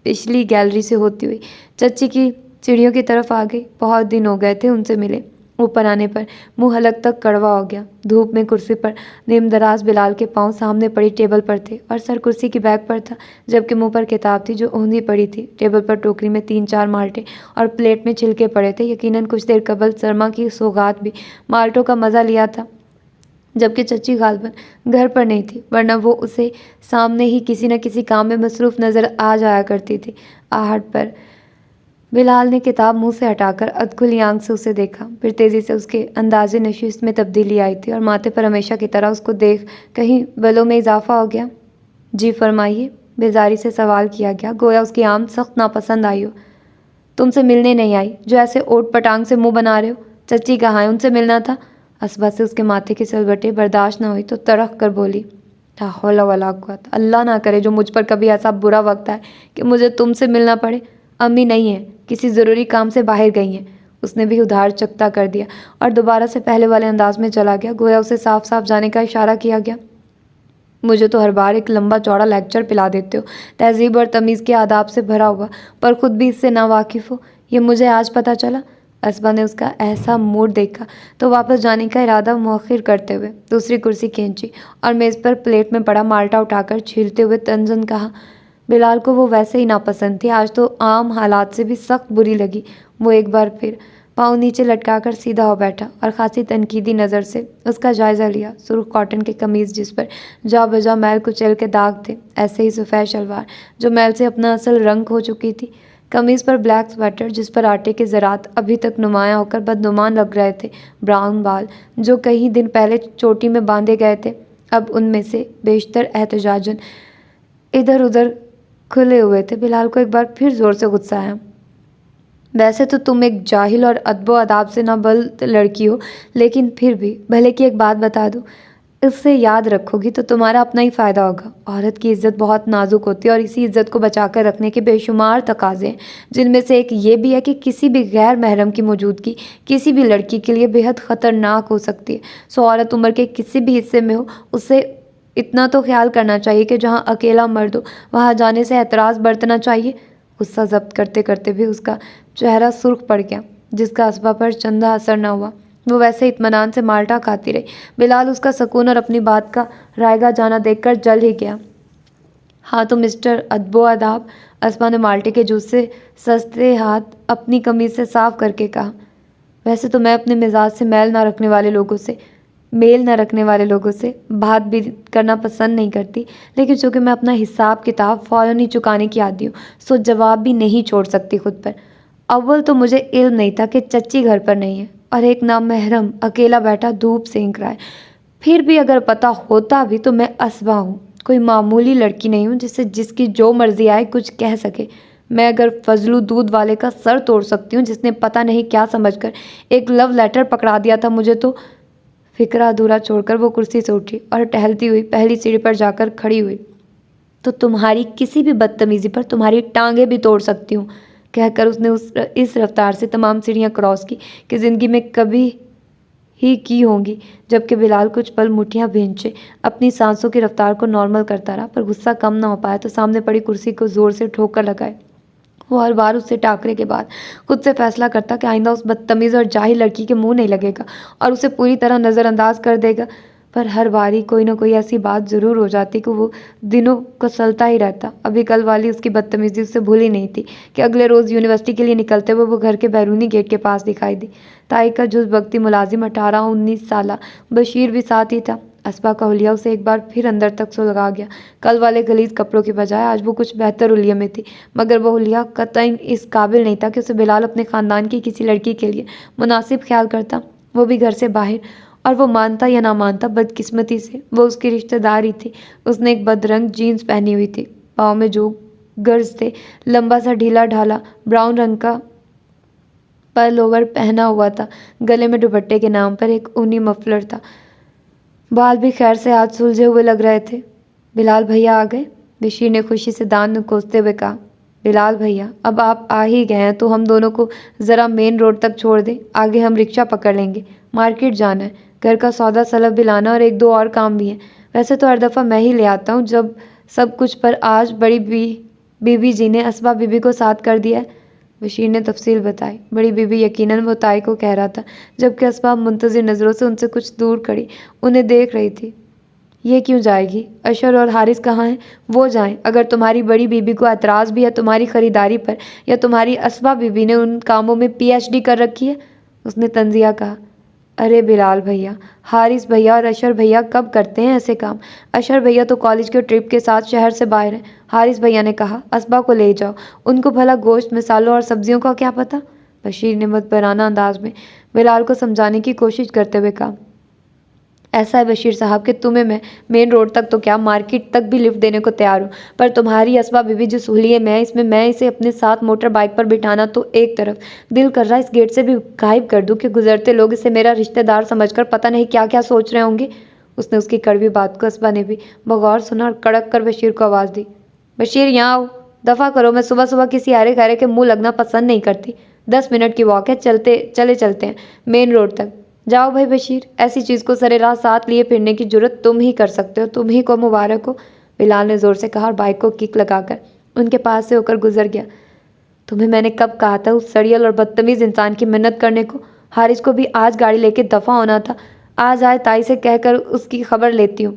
پچھلی گیلری سے ہوتی ہوئی چچی کی سیڑھیوں کی طرف آ گئی۔ بہت دن ہو گئے تھے ان سے ملے۔ اوپر آنے پر منہ حلق تک کڑوا ہو گیا۔ دھوپ میں کرسی پر نیم دراز بلال کے پاؤں سامنے پڑی ٹیبل پر تھے اور سر کرسی کی بیک پر تھا، جبکہ منہ پر کتاب تھی جو اوندھی پڑی تھی۔ ٹیبل پر ٹوکری میں 3-4 مالٹے اور پلیٹ میں چھلکے پڑے تھے۔ یقیناً کچھ دیر قبل سرما کی سوغات بھی مالٹوں کا مزہ لیا تھا، جبکہ چچی غالباً گھر پر نہیں تھی، ورنہ وہ اسے سامنے ہی کسی نہ کسی کام میں مصروف نظر آ جایا کرتی تھی۔ آہٹ پر بلال نے کتاب منہ سے ہٹا کر ادکھلی آنکھ سے اسے دیکھا، پھر تیزی سے اس کے انداز نشست میں تبدیلی آئی تھی اور ماتھے پر ہمیشہ کی طرح اس کو دیکھ کہیں بلوں میں اضافہ ہو گیا۔ جی فرمائیے، بیزاری سے سوال کیا گیا، گویا اس کی آمد سخت ناپسند آئی ہو۔ تم سے ملنے نہیں آئی جو ایسے اوٹ پٹانگ سے منہ بنا رہے ہو؟ چچی کہاں ہے؟ ان سے ملنا تھا۔ اسبا سے اس کے ماتھے کی سلوٹیں برداشت نہ ہوئی تو تڑق کر بولی، لا حول ولا قوت، اللہ نہ کرے جو مجھ پر کبھی ایسا برا وقت آئے کہ مجھے تم سے ملنا پڑے۔ امی نہیں ہیں، کسی ضروری کام سے باہر گئی ہیں۔ اس نے بھی ادھار چکتا کر دیا اور دوبارہ سے پہلے والے انداز میں چلا گیا، گویا اسے صاف صاف جانے کا اشارہ کیا گیا۔ مجھے تو ہر بار ایک لمبا چوڑا لیکچر پلا دیتے ہو، تہذیب اور تمیز کے آداب سے بھرا ہوا، پر خود بھی اس سے ناواقف ہو، یہ مجھے آج پتہ چلا۔ اسبا نے اس کا ایسا موڈ دیکھا تو واپس جانے کا ارادہ مؤخر کرتے ہوئے دوسری کرسی کھینچی اور میز پر پلیٹ میں پڑا مالٹا اٹھا کر چھیلتے ہوئے طنزاً کہا، بلال کو وہ ویسے ہی ناپسند تھی، آج تو عام حالات سے بھی سخت بری لگی۔ وہ ایک بار پھر پاؤں نیچے لٹکا کر سیدھا ہو بیٹھا اور خاصی تنقیدی نظر سے اس کا جائزہ لیا۔ سرخ کاٹن کی قمیض جس پر جا بجا میل کچیل کے داغ تھے، ایسے ہی سفید شلوار جو میل سے اپنا اصل رنگ کھو چکی تھی، قمیض پر بلیک سویٹر جس پر آٹے کے ذرات ابھی تک نمایاں ہو کر بدنمان لگ رہے تھے، براؤن بال جو کئی دن پہلے چوٹی میں باندھے گئے تھے اب ان میں سے بیشتر احتجاجاً ادھر ادھر کھلے ہوئے تھے۔ بلال کو ایک بار پھر زور سے غصہ آیا۔ ویسے تو تم ایک جاہل اور ادب و آداب سے نہ بلد لڑکی ہو، لیکن پھر بھی بھلے کی ایک بات بتا دوں، اس سے یاد رکھو گی تو تمہارا اپنا ہی فائدہ ہوگا۔ عورت کی عزت بہت نازک ہوتی ہے اور اسی عزت کو بچا کر رکھنے کے بے شمار تقاضے ہیں، جن میں سے ایک یہ بھی ہے کہ کسی بھی غیر محرم کی موجودگی کسی بھی لڑکی کے لیے بے حد خطرناک ہو سکتی ہے۔ عورت عمر کے کسی بھی حصے میں ہو، اسے اتنا تو خیال کرنا چاہیے کہ جہاں اکیلا مرد ہو وہاں جانے سے احتراز برتنا چاہیے۔ غصہ ضبط کرتے کرتے بھی اس کا چہرہ سرخ پڑ گیا، جس کا اسبا پر چندہ اثر نہ ہوا۔ وہ ویسے اطمینان سے مالٹا کھاتی رہی۔ بلال اس کا سکون اور اپنی بات کا رائگاں جانا دیکھ کر جل ہی گیا۔ ہاں تو مسٹر ادب و آداب، اسبا نے مالٹے کے جوس سے سستے ہاتھ اپنی قمیض سے صاف کر کے کہا، ویسے تو میں اپنے مزاج سے میل نہ رکھنے والے لوگوں سے بات بھی کرنا پسند نہیں کرتی، لیکن چونکہ میں اپنا حساب کتاب فوراً ہی چکانے کی عادی ہوں، سو جواب بھی نہیں چھوڑ سکتی خود پر۔ اول تو مجھے علم نہیں تھا کہ چچی گھر پر نہیں ہے اور ایک نامحرم اکیلا بیٹھا دھوپ سینک رہا ہے۔ پھر بھی اگر پتہ ہوتا بھی تو میں اسبا ہوں، کوئی معمولی لڑکی نہیں ہوں جس کی جو مرضی آئے کچھ کہہ سکے۔ میں اگر فضلو دودھ والے کا سر توڑ سکتی ہوں جس نے پتہ نہیں کیا سمجھ کر ایک لو لیٹر پکڑا دیا تھا مجھے، تو فکرہ ادھورا چھوڑ کر وہ کرسی سے اٹھی اور ٹہلتی ہوئی پہلی سیڑھی پر جا کر کھڑی ہوئی۔ تو تمہاری کسی بھی بدتمیزی پر تمہاری ٹانگیں بھی توڑ سکتی ہوں، کہہ کر اس نے اس رفتار سے تمام سیڑھیاں کراس کی کہ زندگی میں کبھی ہی کی ہوں گی۔ جبکہ بلال کچھ پل مٹھیاں بھینچے اپنی سانسوں کی رفتار کو نارمل کرتا رہا، پر غصہ کم نہ ہو پایا تو سامنے پڑی کرسی کو زور سے ٹھوک کر لگائے۔ وہ ہر بار اس سے ٹاکرے کے بعد خود سے فیصلہ کرتا کہ آئندہ اس بدتمیز اور جاہل لڑکی کے منہ نہیں لگے گا اور اسے پوری طرح نظر انداز کر دے گا، پر ہر باری کوئی نہ کوئی ایسی بات ضرور ہو جاتی کہ وہ دنوں کسلتا ہی رہتا۔ ابھی کل والی اس کی بدتمیزی اسے بھولی نہیں تھی کہ اگلے روز یونیورسٹی کے لیے نکلتے ہوئے وہ گھر کے بیرونی گیٹ کے پاس دکھائی دی۔ تائی کا جز وقتی ملازم 18-19 سالہ بشیر بھی ساتھ ہی تھا۔ اسبا کا حلیہ اسے ایک بار پھر اندر تک سلگا گیا۔ کل والے غلیظ کپڑوں کی بجائے آج وہ کچھ بہتر حلیے میں تھی، مگر وہ حلیہ قطعاً اس قابل نہیں تھا کہ اسے بلال اپنے خاندان کی کسی لڑکی کے لیے مناسب خیال کرتا، وہ بھی گھر سے باہر، اور وہ مانتا یا نہ مانتا بدقسمتی سے وہ اس کی رشتہ داری تھی۔ اس نے ایک بدرنگ جینس پہنی ہوئی تھی، پاؤں میں جو گرز تھے، لمبا سا ڈھیلا ڈھالا براؤن رنگ کا پر لوور پہنا ہوا تھا، گلے میں دوپٹے کے نام پر ایک اونی مفلر تھا، بال بھی خیر سے آج سلجھے ہوئے لگ رہے تھے۔ بلال بھیا آ گئے، بشیر نے خوشی سے دانت نکوستے ہوئے کہا۔ بلال بھیا اب آپ آ ہی گئے ہیں تو ہم دونوں کو ذرا مین روڈ تک چھوڑ دیں، آگے ہم رکشہ پکڑ لیں گے، مارکیٹ جانا ہے، گھر کا سودا سلف بھی لانا اور ایک دو اور کام بھی ہیں۔ ویسے تو ہر دفعہ میں ہی لے آتا ہوں جب سب کچھ، پر آج بڑی بی بی جی نے اسبا بی بی کو ساتھ کر دیا ہے۔ بشیر نے تفصیل بتائی۔ بڑی بی بی یقیناً وہ تائی کو کہہ رہا تھا، جبکہ اسبا منتظر نظروں سے ان سے کچھ دور کھڑی انہیں دیکھ رہی تھی۔ یہ کیوں جائے گی؟ اشر اور حارث کہاں ہیں؟ وہ جائیں، اگر تمہاری بڑی بی بی کو اعتراض بھی ہے تمہاری خریداری پر، یا تمہاری اسبا بی بی نے ان کاموں میں پی ایچ ڈی کر رکھی ہے، اس نے طنزیہ کہا۔ ارے بلال بھیا، حارث بھیا اور اشر بھیا کب کرتے ہیں ایسے کام؟ اشر بھیا تو کالج کے ٹرپ کے ساتھ شہر سے باہر ہیں۔ حارث بھیا نے کہا، اسبا کو لے جاؤ، ان کو بھلا گوشت مسالوں اور سبزیوں کا کیا پتہ؟ بشیر نے مدبرانہ انداز میں بلال کو سمجھانے کی کوشش کرتے ہوئے کہا۔ ایسا ہے بشیر صاحب کہ تمہیں میں مین روڈ تک تو کیا مارکیٹ تک بھی لفٹ دینے کو تیار ہوں، پر تمہاری اسبا بیوی جس حلیے میں ہے، اس میں میں اسے اپنے ساتھ موٹر بائیک پر بٹھانا تو ایک طرف، دل کر رہا اس گیٹ سے بھی غائب کر دوں کہ گزرتے لوگ اسے میرا رشتہ دار سمجھ کر پتہ نہیں کیا کیا سوچ رہے ہوں گے۔ اس نے اس کی کڑوی بات کو اسبا نے بھی بغور سنا اور کڑک کر بشیر کو آواز دی، بشیر یہاں آؤ، دفع کرو، میں صبح صبح کسی آرے گھرے کے منہ لگنا پسند نہیں کرتی۔ 10 منٹ کی واک ہے، چلتے ہیں مین روڈ تک۔ جاؤ بھائی بشیر، ایسی چیز کو سرے راہ ساتھ لیے پھرنے کی جرت تم ہی کر سکتے ہو، تم ہی کو مبارک ہو، بلال نے زور سے کہا اور بائک کو کک لگا کر ان کے پاس سے ہو کر گزر گیا۔ تمہیں میں نے کب کہا تھا اس سڑیل اور بدتمیز انسان کی منت کرنے کو؟ حارث کو بھی آج گاڑی لے کے دفع ہونا تھا، آج آئے تائی سے کہہ کر اس کی خبر لیتی ہوں۔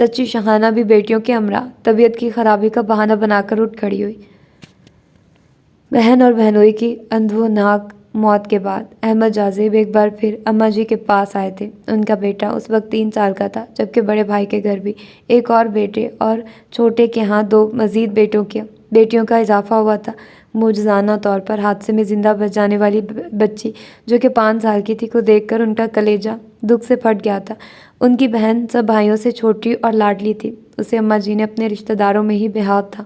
چچی شہانہ بھی بیٹیوں کے ہمراہ طبیعت کی خرابی کا بہانہ بنا کر اٹھ کھڑی ہوئی۔ بہن اور بہنوئی کی اندھوناک موت کے بعد احمد جاذب ایک بار پھر اماں جی کے پاس آئے تھے۔ ان کا بیٹا اس وقت 3 سال کا تھا، جبکہ بڑے بھائی کے گھر بھی ایک اور بیٹے اور چھوٹے کے ہاں 2 مزید بیٹیوں کا اضافہ ہوا تھا۔ معجزانہ طور پر حادثے میں زندہ بچ جانے والی بچی جو کہ 5 سال کی تھی کو دیکھ کر ان کا کلیجہ دکھ سے پھٹ گیا تھا۔ ان کی بہن سب بھائیوں سے چھوٹی اور لاڈلی تھی۔ اسے اماں جی نے اپنے رشتہ داروں میں ہی بہت تھا۔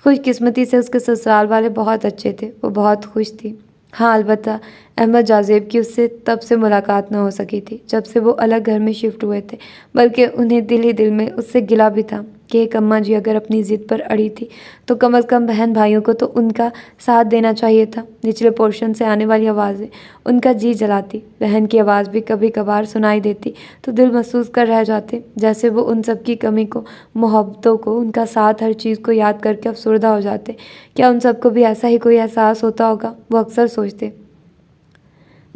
خوش قسمتی سے اس کے سسرال والے بہت اچھے تھے۔ وہ بہت خوش تھی۔ ہاں البتہ احمد جاذب کی اس سے تب سے ملاقات نہ ہو سکی تھی جب سے وہ الگ گھر میں شفٹ ہوئے تھے، بلکہ انہیں دل ہی دل میں اس سے گلہ بھی تھا کہ ایک اماں جی اگر اپنی ضد پر اڑی تھی تو کم از کم بہن بھائیوں کو تو ان کا ساتھ دینا چاہیے تھا۔ نچلے پورشن سے آنے والی آوازیں ان کا جی جلاتی۔ بہن کی آواز بھی کبھی کبھار سنائی دیتی تو دل محسوس کر رہ جاتے جیسے وہ ان سب کی کمی کو، محبتوں کو، ان کا ساتھ، ہر چیز کو یاد کر کے افسردہ ہو جاتے۔ کیا ان سب کو بھی ایسا ہی کوئی احساس ہوتا ہوگا؟ وہ اکثر سوچتے۔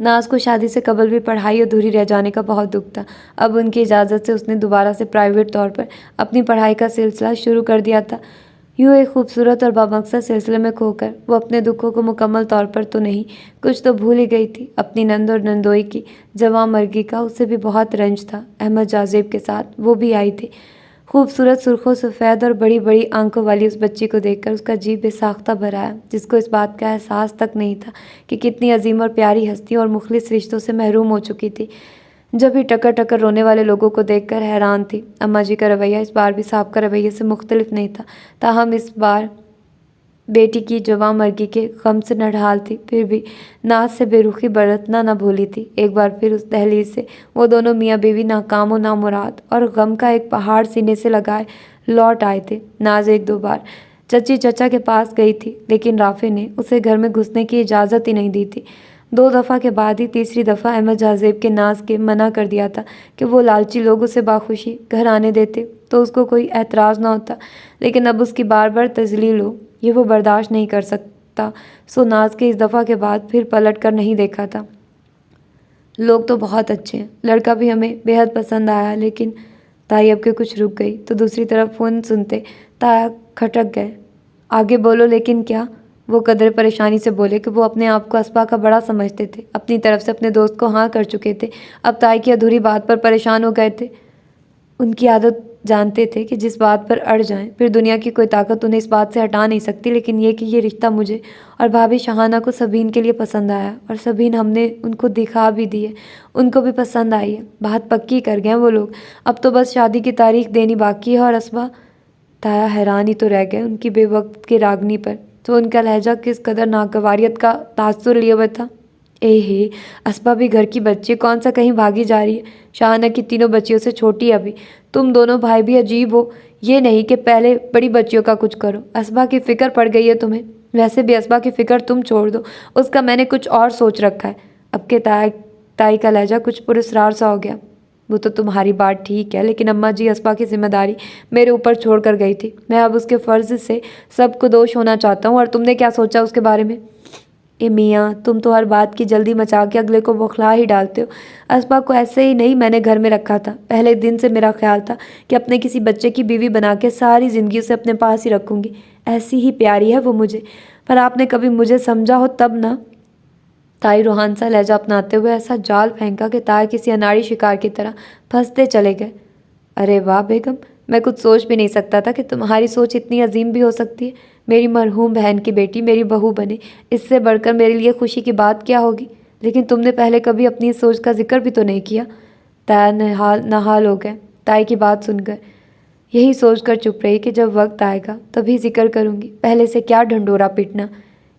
ناز کو شادی سے قبل بھی پڑھائی ادھوری رہ جانے کا بہت دکھ تھا۔ اب ان کی اجازت سے اس نے دوبارہ سے پرائیویٹ طور پر اپنی پڑھائی کا سلسلہ شروع کر دیا تھا۔ یوں ایک خوبصورت اور بامقصد سلسلے میں کھو کر وہ اپنے دکھوں کو مکمل طور پر تو نہیں، کچھ تو بھول ہی گئی تھی۔ اپنی نند اور نندوئی کی جواں مرگی کا اسے بھی بہت رنج تھا۔ احمد جاذب کے ساتھ وہ بھی آئی تھی۔ خوبصورت سرخ و سفید اور بڑی بڑی آنکھوں والی اس بچی کو دیکھ کر اس کا جی بے ساختہ بھر آیا، جس کو اس بات کا احساس تک نہیں تھا کہ کتنی عظیم اور پیاری ہستی اور مخلص رشتوں سے محروم ہو چکی تھی۔ جب ہی ٹکر ٹکر رونے والے لوگوں کو دیکھ کر حیران تھی۔ اماں جی کا رویہ اس بار بھی سابقہ رویے سے مختلف نہیں تھا، تاہم اس بار بیٹی کی جواں مرگی کے غم سے نڈھال تھی، پھر بھی ناز سے بے رخی برتنا نہ بھولی تھی۔ ایک بار پھر اس دہلیز سے وہ دونوں میاں بیوی ناکام و نامراد اور غم کا ایک پہاڑ سینے سے لگائے لوٹ آئے تھے۔ ناز 1-2 بار چچی چچا کے پاس گئی تھی، لیکن رافع نے اسے گھر میں گھسنے کی اجازت ہی نہیں دی تھی۔ 2 دفعہ کے بعد ہی تیسری دفعہ احمد جاذب کے ناز کے منع کر دیا تھا کہ وہ لالچی لوگ اسے باخوشی گھر آنے دیتے تو اس کو کوئی اعتراض نہ ہوتا، لیکن اب اس کی بار بار تذلیل ہو یہ وہ برداشت نہیں کر سکتا، سو ناز کے اس دفعہ کے بعد پھر پلٹ کر نہیں دیکھا تھا۔ لوگ تو بہت اچھے ہیں، لڑکا بھی ہمیں بے حد پسند آیا، لیکن تائی اب کے کچھ رک گئی تو دوسری طرف فون سنتے تایا کھٹک گئے۔ آگے بولو لیکن کیا؟ وہ قدرے پریشانی سے بولے کہ وہ اپنے آپ کو اسپا کا بڑا سمجھتے تھے، اپنی طرف سے اپنے دوست کو ہاں کر چکے تھے، اب تائی کی ادھوری بات پر پریشان ہو گئے تھے۔ ان کی عادت جانتے تھے کہ جس بات پر اڑ جائیں پھر دنیا کی کوئی طاقت انہیں اس بات سے ہٹا نہیں سکتی، لیکن یہ کہ یہ رشتہ مجھے اور بھابھی شہانہ کو سبین کے لیے پسند آیا، اور سبین ہم نے ان کو دکھا بھی دی ہے، ان کو بھی پسند آئی ہے، بات پکی کر گئے ہیں وہ لوگ، اب تو بس شادی کی تاریخ دینی باقی ہے۔ اور اسبا؟ تایا حیران ہی تو رہ گئے ان کی بے وقت کی راگنی پر، تو ان کا لہجہ کس قدر ناگواریت کا تاثر لیے ہوئے تھا۔ اے ہے، اسبا بھی گھر کی بچی کون سا کہیں بھاگی جا رہی ہے، شہانہ کی تینوں بچیوں سے چھوٹی ابھی، تم دونوں بھائی بھی عجیب ہو، یہ نہیں کہ پہلے بڑی بچیوں کا کچھ کرو۔ اسبا کی فکر پڑ گئی ہے تمہیں؟ ویسے بھی اسبا کی فکر تم چھوڑ دو، اس کا میں نے کچھ اور سوچ رکھا ہے۔ اب کے تائی کا لہجہ کچھ پراسرار سا ہو گیا۔ وہ تو تمہاری بات ٹھیک ہے، لیکن اماں جی اسبا کی ذمہ داری میرے اوپر چھوڑ کر گئی تھی، میں اب اس کے فرض سے سب کو دوش ہونا چاہتا ہوں، اور تم نے کیا سوچا اس کے بارے میں؟ اے میاں، تم تو ہر بات کی جلدی مچا کے اگلے کو بوکھلا ہی ڈالتے ہو۔ اسبا کو ایسے ہی نہیں میں نے گھر میں رکھا تھا، پہلے دن سے میرا خیال تھا کہ اپنے کسی بچے کی بیوی بنا کے ساری زندگی اسے اپنے پاس ہی رکھوں گی، ایسی ہی پیاری ہے وہ مجھے، پر آپ نے کبھی مجھے سمجھا ہو تب نہ۔ تائی روحان سا لہجہ اپناتے ہوئے ایسا جال پھینکا کہ تائی کسی اناڑی شکار کی طرح پھنستے چلے گئے۔ ارے واہ بیگم، میں کچھ سوچ بھی نہیں سکتا تھا کہ تمہاری سوچ اتنی عظیم بھی ہو سکتی ہے۔ میری مرحوم بہن کی بیٹی میری بہو بنے، اس سے بڑھ کر میرے لیے خوشی کی بات کیا ہوگی؟ لیکن تم نے پہلے کبھی اپنی اس سوچ کا ذکر بھی تو نہیں کیا۔ تایا نہال ہو گئے تائی کی بات سن کر، یہی سوچ کر چپ رہی کہ جب وقت آئے گا تبھی ذکر کروں گی، پہلے سے کیا ڈھنڈورا پیٹنا۔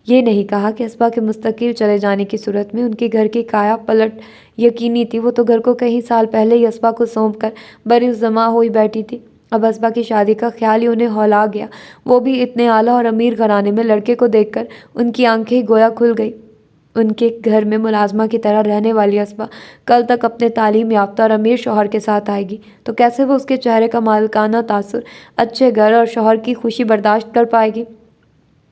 یہ نہیں کہا کہ اسبا کے مستقل چلے جانے کی صورت میں ان کے گھر کی کایا پلٹ یقینی تھی، وہ تو گھر کو کئی سال پہلے ہی اسبا کو سونپ کر برِزماں ہوئی بیٹھی تھی۔ اب اسبا کی شادی کا خیال ہی انہیں ہولا گیا، وہ بھی اتنے اعلیٰ اور امیر گھرانے میں لڑکے کو دیکھ کر ان کی آنکھیں گویا کھل گئی۔ ان کے گھر میں ملازمہ کی طرح رہنے والی اسبا کل تک اپنے تعلیم یافتہ اور امیر شوہر کے ساتھ آئے گی تو کیسے وہ اس کے چہرے کا مالکانہ تاثر، اچھے گھر اور شوہر کی خوشی برداشت کر پائے گی؟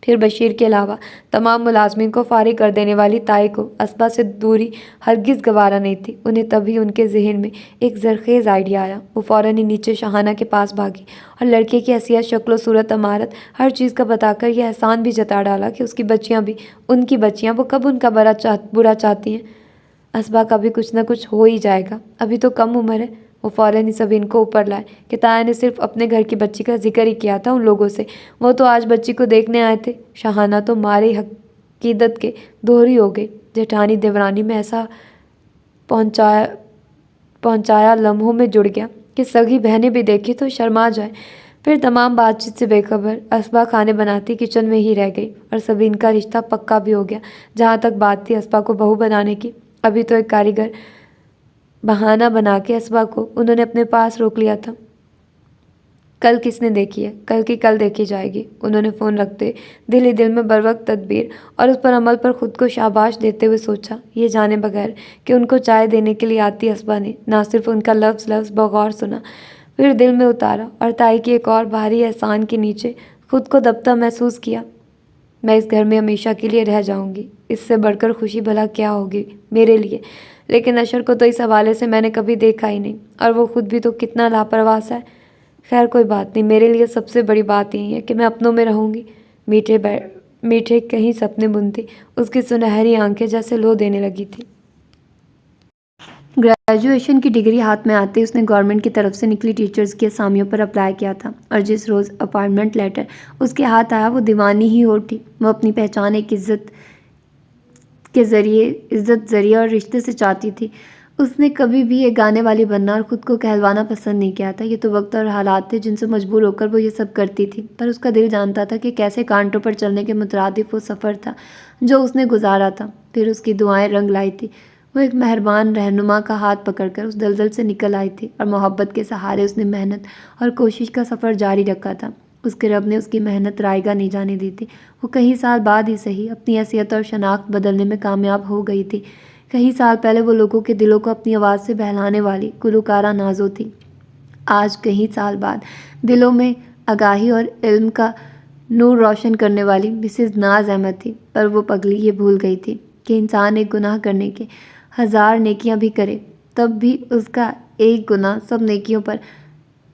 پھر بشیر کے علاوہ تمام ملازمین کو فارغ کر دینے والی طائی کو اسبا سے دوری ہرگز گوارا نہیں تھی۔ انہیں تبھی ان کے ذہن میں ایک زرخیز آئیڈیا آیا۔ وہ فوراً ہی نیچے شاہانہ کے پاس بھاگی اور لڑکے کی حیثیت، شکل و صورت، امارت، ہر چیز کا بتا کر یہ احسان بھی جتا ڈالا کہ اس کی بچیاں بھی ان کی بچیاں، وہ کب ان کا برا چاہتی ہیں۔ اسبا کا بھی کچھ نہ کچھ ہو ہی جائے گا، ابھی تو کم عمر ہے۔ وہ فوراً ہی سب ان کو اوپر لائے کہ تایا نے صرف اپنے گھر کی بچی کا ذکر ہی کیا تھا ان لوگوں سے، وہ تو آج بچی کو دیکھنے آئے تھے۔ شاہانہ تو مارے حقیقت کے دوہری ہو گئی۔ جیٹھانی دیورانی میں ایسا پہنچایا لمحوں میں جڑ گیا کہ سگی بہنیں بھی دیکھی تو شرما جائے۔ پھر تمام بات چیت سے بے خبر اسبا کھانے بناتی کچن میں ہی رہ گئی اور سبین کا رشتہ پکا بھی ہو گیا۔ جہاں تک بات تھی اسبا کو بہو بنانے کی، ابھی تو ایک کاریگر بہانہ بنا کے اسبا کو انہوں نے اپنے پاس روک لیا تھا۔ کل کس نے دیکھی ہے، کل کی کل دیکھی جائے گی۔ انہوں نے فون رکھتے دل ہی دل میں بروقت تدبیر اور اس پر عمل پر خود کو شاباش دیتے ہوئے سوچا، یہ جانے بغیر کہ ان کو چائے دینے کے لیے آتی اسبا نے نہ صرف ان کا لفظ بغور سنا، پھر دل میں اتارا اور طائی کی ایک اور بھاری احسان کے نیچے خود کو دبتا محسوس کیا۔ میں اس گھر میں ہمیشہ کے لیے رہ جاؤں گی، اس سے بڑھ کر خوشی بھلا کیا ہوگی میرے لیے، لیکن اشر کو تو اس حوالے سے میں نے کبھی دیکھا ہی نہیں، اور وہ خود بھی تو کتنا لاپرواہ سا ہے۔ خیر کوئی بات نہیں، میرے لیے سب سے بڑی بات یہی ہے کہ میں اپنوں میں رہوں گی۔ میٹھے کہیں سپنے بنتی، اس کی سنہری آنکھیں جیسے لو دینے لگی تھی۔ گریجویشن کی ڈگری ہاتھ میں آتے اس نے گورنمنٹ کی طرف سے نکلی ٹیچرز کی اسامیوں پر اپلائی کیا تھا، اور جس روز اپائنٹمنٹ لیٹر اس کے ہاتھ آیا وہ دیوانی ہی ہو اٹھی۔ وہ اپنی پہچان ایک عزت ذریعہ اور رشتے سے چاہتی تھی۔ اس نے کبھی بھی ایک گانے والی بننا اور خود کو کہلوانا پسند نہیں کیا تھا۔ یہ تو وقت اور حالات تھے جن سے مجبور ہو کر وہ یہ سب کرتی تھی، پر اس کا دل جانتا تھا کہ کیسے کانٹوں پر چلنے کے مترادف وہ سفر تھا جو اس نے گزارا تھا۔ پھر اس کی دعائیں رنگ لائی تھی۔ وہ ایک مہربان رہنما کا ہاتھ پکڑ کر اس دلدل سے نکل آئی تھی، اور محبت کے سہارے اس نے محنت اور کوشش کا سفر جاری رکھا تھا۔ اس کے رب نے اس کی محنت رائیگاں نہیں جانے دی تھی۔ وہ کئی سال بعد ہی صحیح اپنی حیثیت اور شناخت بدلنے میں کامیاب ہو گئی تھی۔ کئی سال پہلے وہ لوگوں کے دلوں کو اپنی آواز سے بہلانے والی گلوکارہ نازو تھی۔ آج کئی سال بعد دلوں میں آگاہی اور علم کا نور روشن کرنے والی مسز ناز احمد تھی۔ پر وہ پگلی یہ بھول گئی تھی کہ انسان ایک گناہ کرنے کے 1000 نیکیاں بھی کرے تب بھی اس کا ایک گناہ سب نیکیوں پر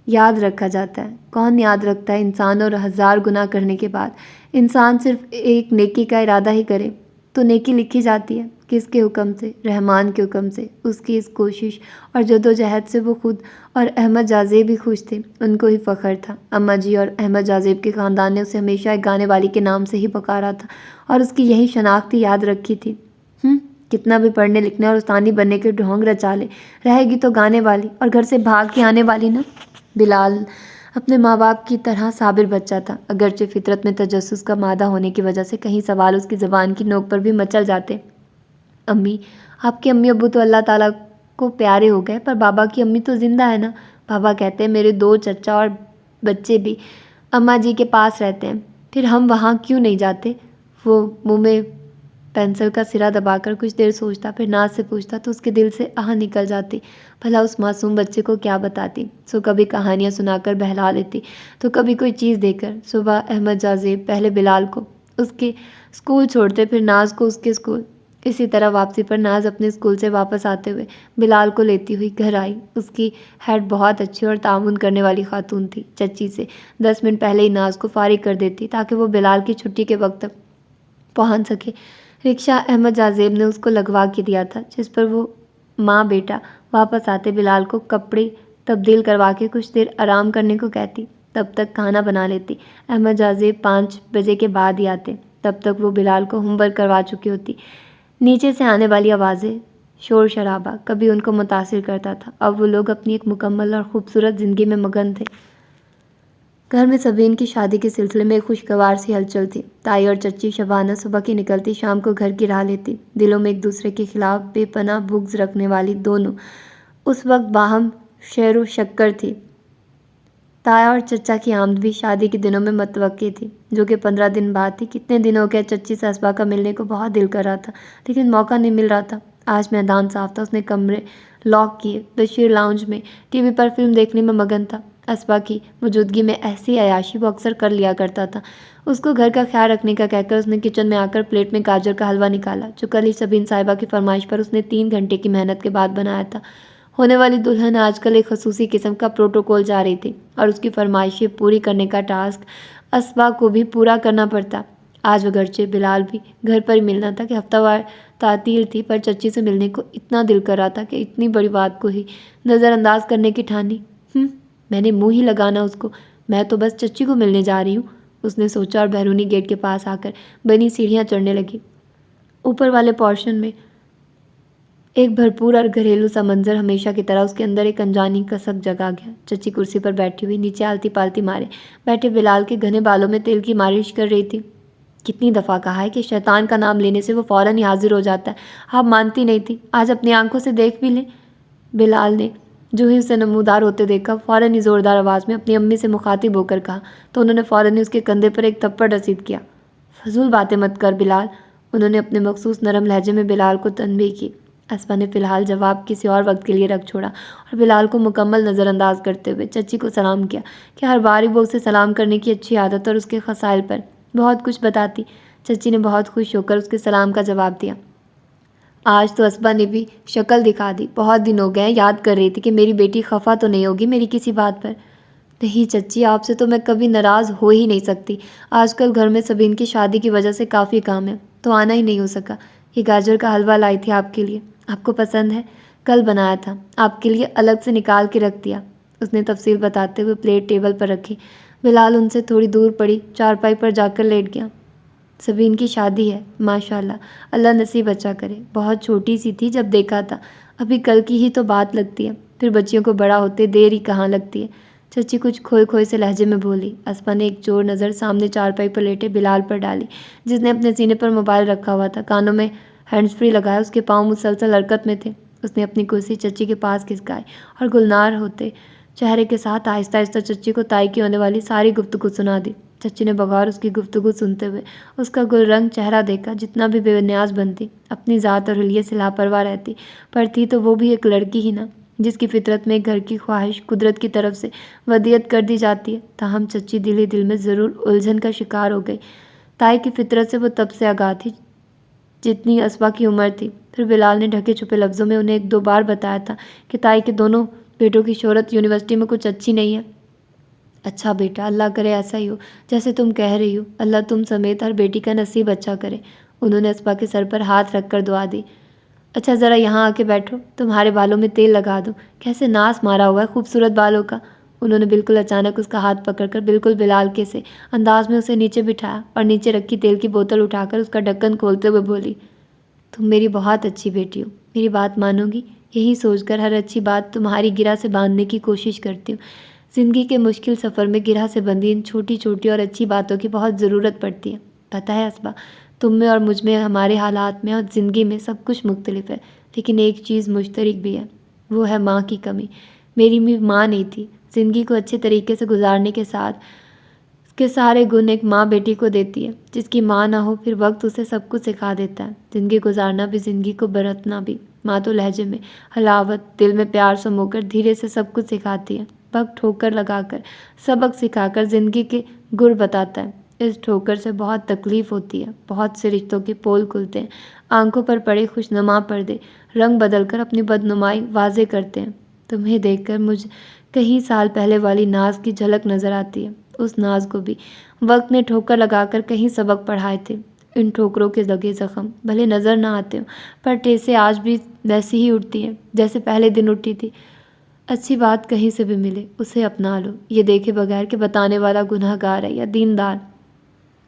یاد رکھا جاتا ہے۔ کون یاد رکھتا ہے انسان، اور 1000 گناہ کرنے کے بعد انسان صرف ایک نیکی کا ارادہ ہی کرے تو نیکی لکھی جاتی ہے۔ کس کے حکم سے؟ رحمان کے حکم سے۔ اس کی اس کوشش اور جدوجہد سے وہ خود اور احمد جاذب بھی خوش تھے، ان کو ہی فخر تھا۔ اماں جی اور احمد جاذب کے خاندان نے اسے ہمیشہ ایک گانے والی کے نام سے ہی پکارا تھا، اور اس کی یہی شناخت ہی یاد رکھی تھی۔ کتنا بھی پڑھنے لکھنے اور استانی بننے کے ڈھونگ رچا لے، رہے گی تو گانے والی اور گھر سے بھاگ کے آنے والی نا۔ بلال اپنے ماں باپ کی طرح صابر بچہ تھا، اگرچہ فطرت میں تجسس کا مادہ ہونے کی وجہ سے کہیں سوال اس کی زبان کی نوک پر بھی مچل جاتے۔ امی، آپ کے امی ابو تو اللہ تعالیٰ کو پیارے ہو گئے، پر بابا کی امی تو زندہ ہے نا؟ بابا کہتے ہیں میرے 2 چچا اور بچے بھی اماں جی کے پاس رہتے ہیں، پھر ہم وہاں کیوں نہیں جاتے؟ وہ منہ میں پینسل کا سرا دبا کر کچھ دیر سوچتا، پھر ناز سے پوچھتا تو اس کے دل سے آہ نکل جاتی۔ بھلا اس معصوم بچے کو کیا بتاتی؟ سو کبھی کہانیاں سنا کر بہلا لیتی، تو کبھی کوئی چیز دے کر۔ صبح احمد جاذب پہلے بلال کو اس کے اسکول چھوڑتے، پھر ناز کو اس کے اسکول۔ اسی طرح واپسی پر ناز اپنے اسکول سے واپس آتے ہوئے بلال کو لیتی ہوئی گھر آئی۔ اس کی ہیڈ بہت اچھی اور تعاون کرنے والی خاتون تھی۔ چچی سے 10 منٹ پہلے ہی ناز کو فارغ کر دیتی تاکہ وہ بلال کی چھٹی کے وقت پہنچ سکے۔ رکشہ احمد جاذب نے اس کو لگوا کے دیا تھا، جس پر وہ ماں بیٹا واپس آتے بلال کو کپڑے تبدیل کروا کے کچھ دیر آرام کرنے کو کہتی، تب تک کھانا بنا لیتی۔ احمد جاذب 5 بجے کے بعد ہی آتے، تب تک وہ بلال کو ہوم ورک کروا چکی ہوتی۔ نیچے سے آنے والی آوازیں، شور شرابہ کبھی ان کو متاثر کرتا تھا۔ اب وہ لوگ اپنی ایک مکمل اور خوبصورت زندگی میں مگن تھے۔ گھر میں سبین کی شادی کے سلسلے میں ایک خوشگوار سی ہلچل تھی۔ تائی اور چچی شبانہ صبح کی نکلتی، شام کو گھر کی راہ لیتی۔ دلوں میں ایک دوسرے کے خلاف بے پناہ بغض رکھنے والی دونوں اس وقت باہم شیر و شکر تھی۔ تایا اور چچا کی آمد بھی شادی کے دنوں میں متوقع تھی، جو کہ 15 دن بعد تھی۔ کتنے دن ہو گئے چچی سے اسبا کا ملنے کو بہت دل کر رہا تھا، لیکن موقع نہیں مل رہا تھا۔ آج میدان صاف تھا، اس نے کمرے لاک کیے۔ بشیر لاؤنج میں ٹی وی پر فلم دیکھنے میں مگن تھا۔ اسبا کی موجودگی میں ایسی عیاشی وہ اکثر کر لیا کرتا تھا۔ اس کو گھر کا خیال رکھنے کا کہہ کر اس نے کچن میں آ کر پلیٹ میں گاجر کا حلوہ نکالا، جو کل ہی سبین صاحبہ کی فرمائش پر اس نے 3 گھنٹے کی محنت کے بعد بنایا تھا۔ ہونے والی دلہن آج کل ایک خصوصی قسم کا پروٹوکول جا رہی تھی اور اس کی فرمائشیں پوری کرنے کا ٹاسک اسبا کو بھی پورا کرنا پڑتا۔ آج اگرچہ بلال بھی گھر پر ہی ملنا تھا کہ ہفتہ وار تعطیل تھی، پر چچی سے ملنے کو اتنا دل کر رہا تھا کہ اتنی بڑی بات کو ہی نظر انداز کرنے کی ٹھانی۔ میں نے منہ ہی لگانا اس کو، میں تو بس چچی کو ملنے جا رہی ہوں، اس نے سوچا اور بیرونی گیٹ کے پاس آ کر بنی سیڑھیاں چڑھنے لگی۔ اوپر والے پورشن میں ایک بھرپور اور گھریلو سا منظر ہمیشہ کی طرح اس کے اندر ایک انجانی کسک جگا گیا۔ چچی کرسی پر بیٹھی ہوئی نیچے آلتی پالتی مارے بیٹھے بلال کے گھنے بالوں میں تیل کی مالش کر رہی تھی۔ کتنی دفعہ کہا ہے کہ شیطان کا نام لینے سے وہ فوراً ہی حاضر ہو جاتا ہے، آپ مانتی نہیں تھی، آج اپنی آنکھوں سے دیکھ بھی لیں۔ بلال نے جو ہی اسے نمودار ہوتے دیکھا فوراً ہی زوردار آواز میں اپنی امی سے مخاطب ہو کر کہا تو انہوں نے فوراً ہی اس کے کندھے پر ایک تھپڑ رسید کیا۔ فضول باتیں مت کر بلال، انہوں نے اپنے مخصوص نرم لہجے میں بلال کو تنبیہ کی۔ اسبا نے فی الحال جواب کسی اور وقت کے لیے رکھ چھوڑا اور بلال کو مکمل نظر انداز کرتے ہوئے چچی کو سلام کیا کہ ہر بار وہ اسے سلام کرنے کی اچھی عادت اور اس کے خصائل پر بہت کچھ بتاتی۔ چچی نے بہت خوش ہو کر اس کے سلام کا جواب دیا۔ آج تو اسبا نے بھی شکل دکھا دی، بہت دن ہو گئے، یاد کر رہی تھی کہ میری بیٹی خفا تو نہیں ہوگی میری کسی بات پر۔ نہیں چچی، آپ سے تو میں کبھی ناراض ہو ہی نہیں سکتی، آج کل گھر میں سبین کی شادی کی وجہ سے کافی کام ہے تو آنا ہی نہیں ہو سکا۔ یہ گاجر کا حلوہ لائی تھی آپ کے لیے، آپ کو پسند ہے؟ کل بنایا تھا، آپ کے لیے الگ سے نکال کے رکھ دیا، اس نے تفصیل بتاتے ہوئے پلیٹ ٹیبل پر رکھی۔ بلال ان سے تھوڑی دور پڑی چارپائی پر جا کر لیٹ گیا۔ سبین کی شادی ہے، ماشاءاللہ، اللہ نصیب اچھا کرے، بہت چھوٹی سی تھی جب دیکھا تھا، ابھی کل کی ہی تو بات لگتی ہے، پھر بچیوں کو بڑا ہوتے دیر ہی کہاں لگتی ہے، چچی کچھ کھوئے کھوئے سے لہجے میں بولی۔ اسبا نے ایک چور نظر سامنے چارپائی پر لیٹے بلال پر ڈالی، جس نے اپنے سینے پر موبائل رکھا ہوا تھا، کانوں میں ہینڈز فری لگایا، اس کے پاؤں مسلسل حرکت میں تھے۔ اس نے اپنی کرسی چچی کے پاس کھسکائی اور گلنار ہوتے چہرے کے ساتھ آہستہ آہستہ چچی کو تائی کی ہونے والی ساری گفتگو سنا دی۔ چچی نے بغور اس کی گفتگو سنتے ہوئے اس کا گل رنگ چہرہ دیکھا، جتنا بھی بے نیاز بنتی، اپنی ذات اور حلیے سے لاپرواہ رہتی، پر تھی تو وہ بھی ایک لڑکی ہی نا، جس کی فطرت میں ایک گھر کی خواہش قدرت کی طرف سے ودیعت کر دی جاتی ہے۔ تاہم چچی دل ہی دل میں ضرور الجھن کا شکار ہو گئی۔ تائی کی فطرت سے وہ تب سے آگاہ تھی جتنی اسبا کی عمر تھی۔ پھر بلال نے ڈھکے چھپے لفظوں میں انہیں 1-2 بار بتایا تھا کہ تائی کے دونوں بیٹوں کی شہرت یونیورسٹی میں کچھ اچھی نہیں ہے۔ اچھا بیٹا، اللہ کرے ایسا ہی ہو جیسے تم کہہ رہی ہو، اللہ تم سمیت ہر بیٹی کا نصیب اچھا کرے، انہوں نے اسبا کے سر پر ہاتھ رکھ کر دعا دی۔ اچھا ذرا یہاں آ کے بیٹھو، تمہارے بالوں میں تیل لگا دوں، کیسے ناس مارا ہوا ہے خوبصورت بالوں کا، انہوں نے بالکل اچانک اس کا ہاتھ پکڑ کر بالکل بلال کے سے انداز میں اسے نیچے بٹھایا اور نیچے رکھی تیل کی بوتل اٹھا کر اس کا ڈھکن کھولتے ہوئے بولی، تم میری بہت اچھی بیٹی ہو، میری بات مانو گی؟ یہی سوچ کر ہر اچھی بات تمہاری گرہ سے باندھنے کی کوشش کرتی ہوں، زندگی کے مشکل سفر میں گرہ سے بندھی ان چھوٹی چھوٹی اور اچھی باتوں کی بہت ضرورت پڑتی ہے۔ پتہ ہے اسبا، تم میں اور مجھ میں، ہمارے حالات میں اور زندگی میں سب کچھ مختلف ہے، لیکن ایک چیز مشترک بھی ہے، وہ ہے ماں کی کمی۔ میری بھی ماں نہیں تھی۔ زندگی کو اچھے طریقے سے گزارنے کے ساتھ اس کے سارے گن ایک ماں بیٹی کو دیتی ہے۔ جس کی ماں نہ ہو پھر وقت اسے سب کچھ سکھا دیتا ہے، زندگی گزارنا بھی، زندگی کو برتنا بھی۔ ماں تو لہجے میں حلاوت، دل میں پیار سمو کر دھیرے سے سب کچھ سکھاتی ہے، وقت ٹھوکر لگا کر، سبق سکھا کر زندگی کے گر بتاتا ہے۔ اس ٹھوکر سے بہت تکلیف ہوتی ہے، بہت سے رشتوں کے پول کھلتے ہیں، آنکھوں پر پڑے خوشنما پردے رنگ بدل کر اپنی بدنمائی واضح کرتے ہیں۔ تمہیں دیکھ کر مجھ کئی سال پہلے والی ناز کی جھلک نظر آتی ہے، اس ناز کو بھی وقت نے ٹھوکر لگا کر کہیں سبق پڑھائے تھے۔ ان ٹھوکروں کے لگے زخم بھلے نظر نہ آتے ہوں، پر ٹھیسیں آج بھی ویسی ہی اٹھتی ہیں جیسے پہلے دن اٹھی تھی۔ اچھی بات کہیں سے بھی ملے، اسے اپنا لو، یہ دیکھے بغیر کہ بتانے والا گناہ گار ہے یا دیندار۔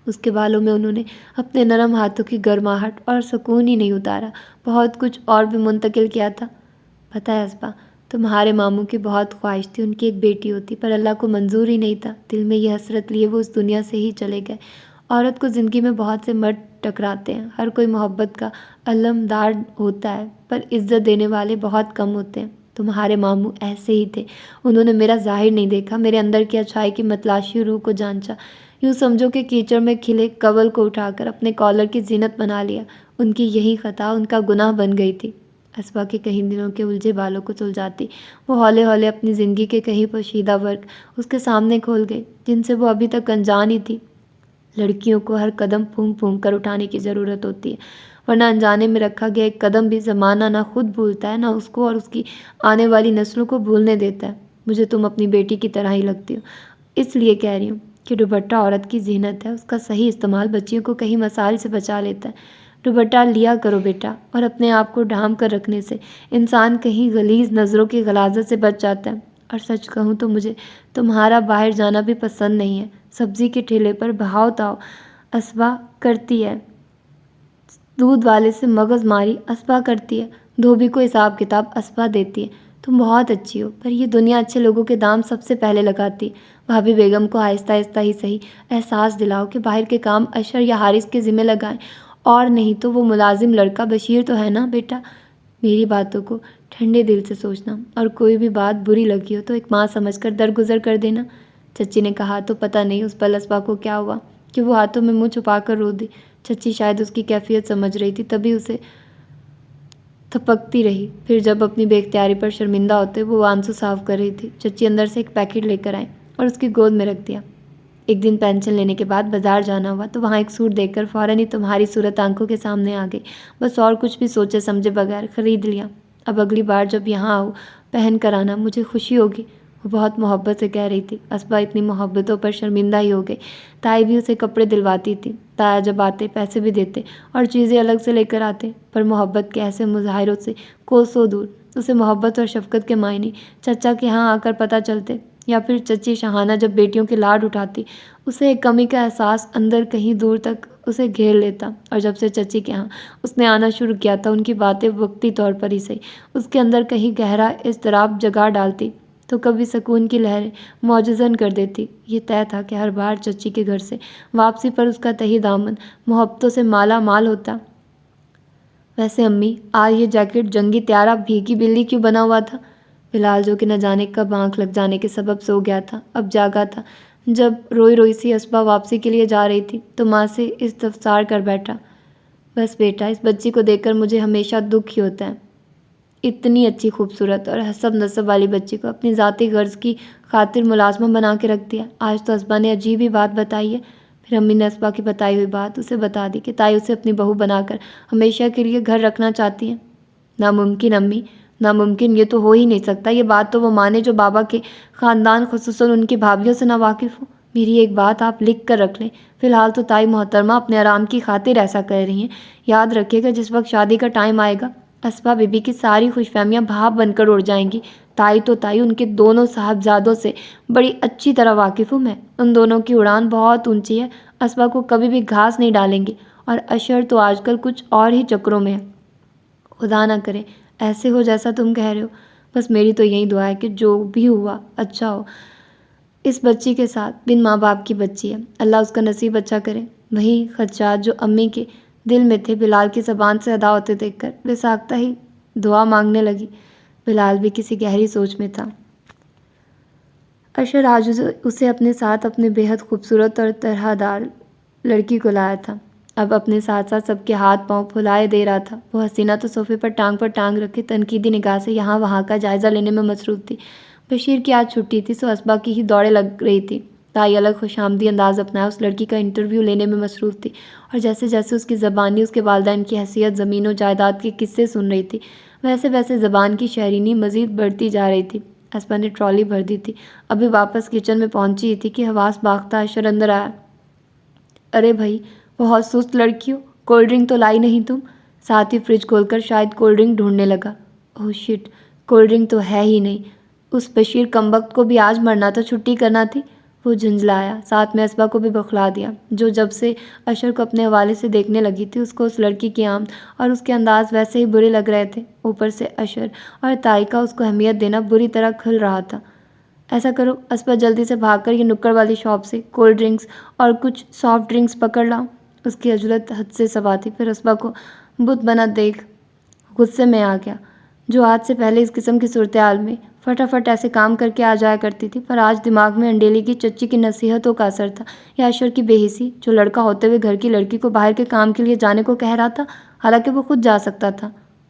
اس کے بالوں میں انہوں نے اپنے نرم ہاتھوں کی گرماہٹ اور سکون ہی نہیں اتارا، بہت کچھ اور بھی منتقل کیا تھا۔ پتہ ہے اسبا، تمہارے ماموں کی بہت خواہش تھی ان کی ایک بیٹی ہوتی، پر اللہ کو منظور ہی نہیں تھا۔ دل میں یہ حسرت لیے وہ اس دنیا سے ہی چلے گئے۔ عورت کو زندگی میں بہت سے مرد ٹکراتے ہیں، ہر کوئی محبت کا علمدار ہوتا ہے، پر عزت دینے والے بہت کم ہوتے ہیں۔ تمہارے ماموں ایسے ہی تھے، انہوں نے میرا ظاہر نہیں دیکھا، میرے اندر کی اچھائی کی متلاشی روح کو جانچا، یوں سمجھو کہ کیچڑ میں کھلے کنول کو اٹھا کر اپنے کالر کی زینت بنا لیا۔ ان کی یہی خطا ان کا گناہ بن گئی تھی۔ اسبا کے کئی دنوں کے الجھے بالوں کو سلجھاتی وہ ہولے ہولے اپنی زندگی کے کئی پوشیدہ ورق اس کے سامنے کھول گئے جن سے وہ ابھی تک انجان ہی تھی۔ لڑکیوں کو ہر قدم پھونک پھونک کر اٹھانے کی ضرورت ہوتی ہے، ورنہ انجانے میں رکھا گیا ایک قدم بھی زمانہ نہ خود بھولتا ہے، نہ اس کو اور اس کی آنے والی نسلوں کو بھولنے دیتا ہے۔ مجھے تم اپنی بیٹی کی طرح ہی لگتی ہو، اس لیے کہہ رہی ہوں کہ دوپٹہ عورت کی زینت ہے، اس کا صحیح استعمال بچیوں کو کہیں مسائل سے بچا لیتا ہے۔ دوپٹہ لیا کرو بیٹا، اور اپنے آپ کو ڈھانپ کر رکھنے سے انسان کہیں غلیظ نظروں کی غلاظت سے بچ جاتا ہے۔ اور سچ کہوں تو مجھے تمہارا باہر جانا بھی پسند نہیں ہے۔ سبزی کے ٹھیلے پر بہاؤ تاؤ اسبا کرتی ہے، دودھ والے سے مغز ماری اسبا کرتی ہے، دھوبی کو حساب کتاب اسبا دیتی ہے۔ تم بہت اچھی ہو، پر یہ دنیا اچھے لوگوں کے دام سب سے پہلے لگاتی ہے۔ بھابھی بیگم کو آہستہ آہستہ ہی صحیح احساس دلاؤ کہ باہر کے کام اشر یا حارث کے ذمہ لگائیں، اور نہیں تو وہ ملازم لڑکا بشیر تو ہے نا بیٹا۔ میری باتوں کو ٹھنڈے دل سے سوچنا، اور کوئی بھی بات بری لگی ہو تو ایک ماں سمجھ کر درگزر کر دینا۔ چچی نے کہا تو پتہ نہیں اس پل اسبا کو کیا ہوا کہ وہ ہاتھوں میں منہ چھپا کر رو دی۔ چچی شاید اس کی کیفیت سمجھ رہی تھی، تبھی اسے تھپکتی رہی۔ پھر جب اپنی بے اختیاری پر شرمندہ ہوتے وہ آنسو صاف کر رہی تھی، چچی اندر سے ایک پیکٹ لے کر آئیں اور اس کی گود میں رکھ دیا۔ ایک دن پینشن لینے کے بعد بازار جانا ہوا تو وہاں ایک سوٹ دیکھ کر فوراً ہی تمہاری صورت آنکھوں کے سامنے آ گئی، بس اور کچھ بھی سوچے سمجھے بغیر خرید لیا۔ اب اگلی بار جب یہاں آؤ پہن کر آنا، مجھے خوشی ہوگی۔ وہ بہت محبت سے کہہ رہی تھی۔ اسبا اتنی محبتوں پر شرمندہ ہی ہو گئی۔ تائی بھی اسے کپڑے دلواتی تھی، تایا جب آتے پیسے بھی دیتے اور چیزیں الگ سے لے کر آتے، پر محبت کے ایسے مظاہروں سے کوسوں دور اسے محبت اور شفقت کے معنی چچا کے ہاں آ کر پتہ چلتے، یا پھر چچی شہانہ جب بیٹیوں کے لاڈ اٹھاتی، اسے ایک کمی کا احساس اندر کہیں دور تک اسے گھیر لیتا۔ اور جب سے چچی کے ہاں اس نے آنا شروع کیا تھا، ان کی باتیں وقتی طور پر ہی صحیح اس کے اندر کہیں گہرا اضطراب جگا ڈالتی تو کبھی سکون کی لہریں معجزن کر دیتی۔ یہ طے تھا کہ ہر بار چچی کے گھر سے واپسی پر اس کا تہی دامن محبتوں سے مالا مال ہوتا۔ ویسے امی، آج یہ جیکٹ جنگی طیارہ بھیگی بلی کیوں بنا ہوا تھا؟ بلال جو کہ نہ جانے کب آنکھ لگ جانے کے سبب سو گیا تھا، اب جاگا تھا۔ جب روئی روئی سی اسبا واپسی کے لیے جا رہی تھی تو ماں سے استفسار کر بیٹھا، بس بیٹا، اس بچی کو دیکھ کر مجھے ہمیشہ دکھ ہی ہوتا ہے۔ اتنی اچھی خوبصورت اور حسب نسب والی بچی کو اپنی ذاتی غرض کی خاطر ملازمہ بنا کے رکھ دیا۔ آج تو اسبا نے عجیب ہی بات بتائی ہے۔ پھر امی نے اسبا کی بتائی ہوئی بات اسے بتا دی کہ تائی اسے اپنی بہو بنا کر ہمیشہ کے لیے گھر رکھنا چاہتی ہیں۔ ناممکن امی، ناممکن، یہ تو ہو ہی نہیں سکتا۔ یہ بات تو وہ مانے جو بابا کے خاندان خصوصاً ان کی بھابھیوں سے نہ واقف ہو۔ میری ایک بات آپ لکھ کر رکھ لیں، فی الحال تو تائی محترمہ اپنے آرام کی خاطر ایسا کہہ رہی ہیں۔ یاد رکھیے گا جس وقت شادی کا ٹائم آئے گا، اسبا بی بی کی ساری خوش فہمیاں بھاپ بن کر اڑ جائیں گی۔ تائی تو تائی، ان کے دونوں صاحبزادوں سے بڑی اچھی طرح واقف ہوں میں۔ ان دونوں کی اڑان بہت اونچی ہے، اسبا کو کبھی بھی گھاس نہیں ڈالیں گے، اور اشر تو آج کل کچھ اور ہی چکروں میں ہے۔ خدا نہ کرے ایسے ہو جیسا تم کہہ رہے ہو۔ بس میری تو یہی دعا ہے کہ جو بھی ہوا اچھا ہو۔ اس بچی کے ساتھ بن ماں باپ کی بچی ہے، اللہ اس کا نصیب اچھا کرے۔ وہی خدشات جو امی کے دل میں تھے بلال کی زبان سے ادا ہوتے دیکھ کر بے ساختہ ہی دعا مانگنے لگی۔ بلال بھی کسی گہری سوچ میں تھا۔ اشر آج اسے اپنے ساتھ اپنے بے حد خوبصورت اور طرح دار لڑکی کو لایا تھا، اب اپنے ساتھ ساتھ سب کے ہاتھ پاؤں پھلائے دے رہا تھا۔ وہ حسینہ تو صوفے پر ٹانگ رکھے تنقیدی نگاہ سے یہاں وہاں کا جائزہ لینے میں مصروف تھی۔ بشیر کی آج چھٹی تھی، سو اسبا کی ہی دوڑیں لگ رہی تھی۔ تائی الگ خوش آمدی انداز اپنائے اس لڑکی کا انٹرویو لینے میں مصروف تھی، اور جیسے جیسے اس کی زبانی اس کے والدین کی حیثیت، زمین و جائیداد کے قصے سن رہی تھی، ویسے ویسے زبان کی شیرینی مزید بڑھتی جا رہی تھی۔ اسبا نے ٹرالی بھر دی تھی، ابھی واپس کچن میں پہنچی ہی تھی کہ حواس باختہ اشر اندر آیا۔ ارے بھائی، بہت سست لڑکی ہو، کولڈ ڈرنک تو لائی نہیں تم؟ ساتھ ہی فریج کھول کر شاید کولڈ ڈرنک ڈھونڈنے لگا۔ اوہ شٹ، کولڈ ڈرنک تو ہے ہی نہیں۔ اس بشیر کمبخت کو بھی آج مرنا تھا، چھٹی کرنا تھی۔ وہ جھنجھلایا، ساتھ میں اسبا کو بھی بخلا دیا، جو جب سے اشر کو اپنے حوالے سے دیکھنے لگی تھی اس کو اس لڑکی کی آمد اور اس کے انداز ویسے ہی برے لگ رہے تھے۔ اوپر سے اشر اور تائی کا اس کو اہمیت دینا بری طرح کھل رہا تھا۔ ایسا کرو، اسبا جلدی سے بھاگ کر یہ نکڑ والی شاپ سے کولڈ ڈرنکس اور کچھ سافٹ ڈرنکس پکڑ لاؤ۔ اس کی عجلت حد سے سوا تھی۔ پھر اسبا کو بت بنا دیکھ غصے میں آ گیا، جو آج سے پہلے اس قسم کی صورتحال میں فٹافٹ ایسے کام کر کے آ جایا کرتی تھی، پر آج دماغ میں انڈیلی کی چچی کی نصیحتوں کا اثر تھا، یا اشر کی بے حسی، جو لڑکا ہوتے ہوئے گھر کی لڑکی کو باہر کے کام کے لیے جانے کو کہہ رہا تھا، حالانکہ وہ خود جا سکتا تھا۔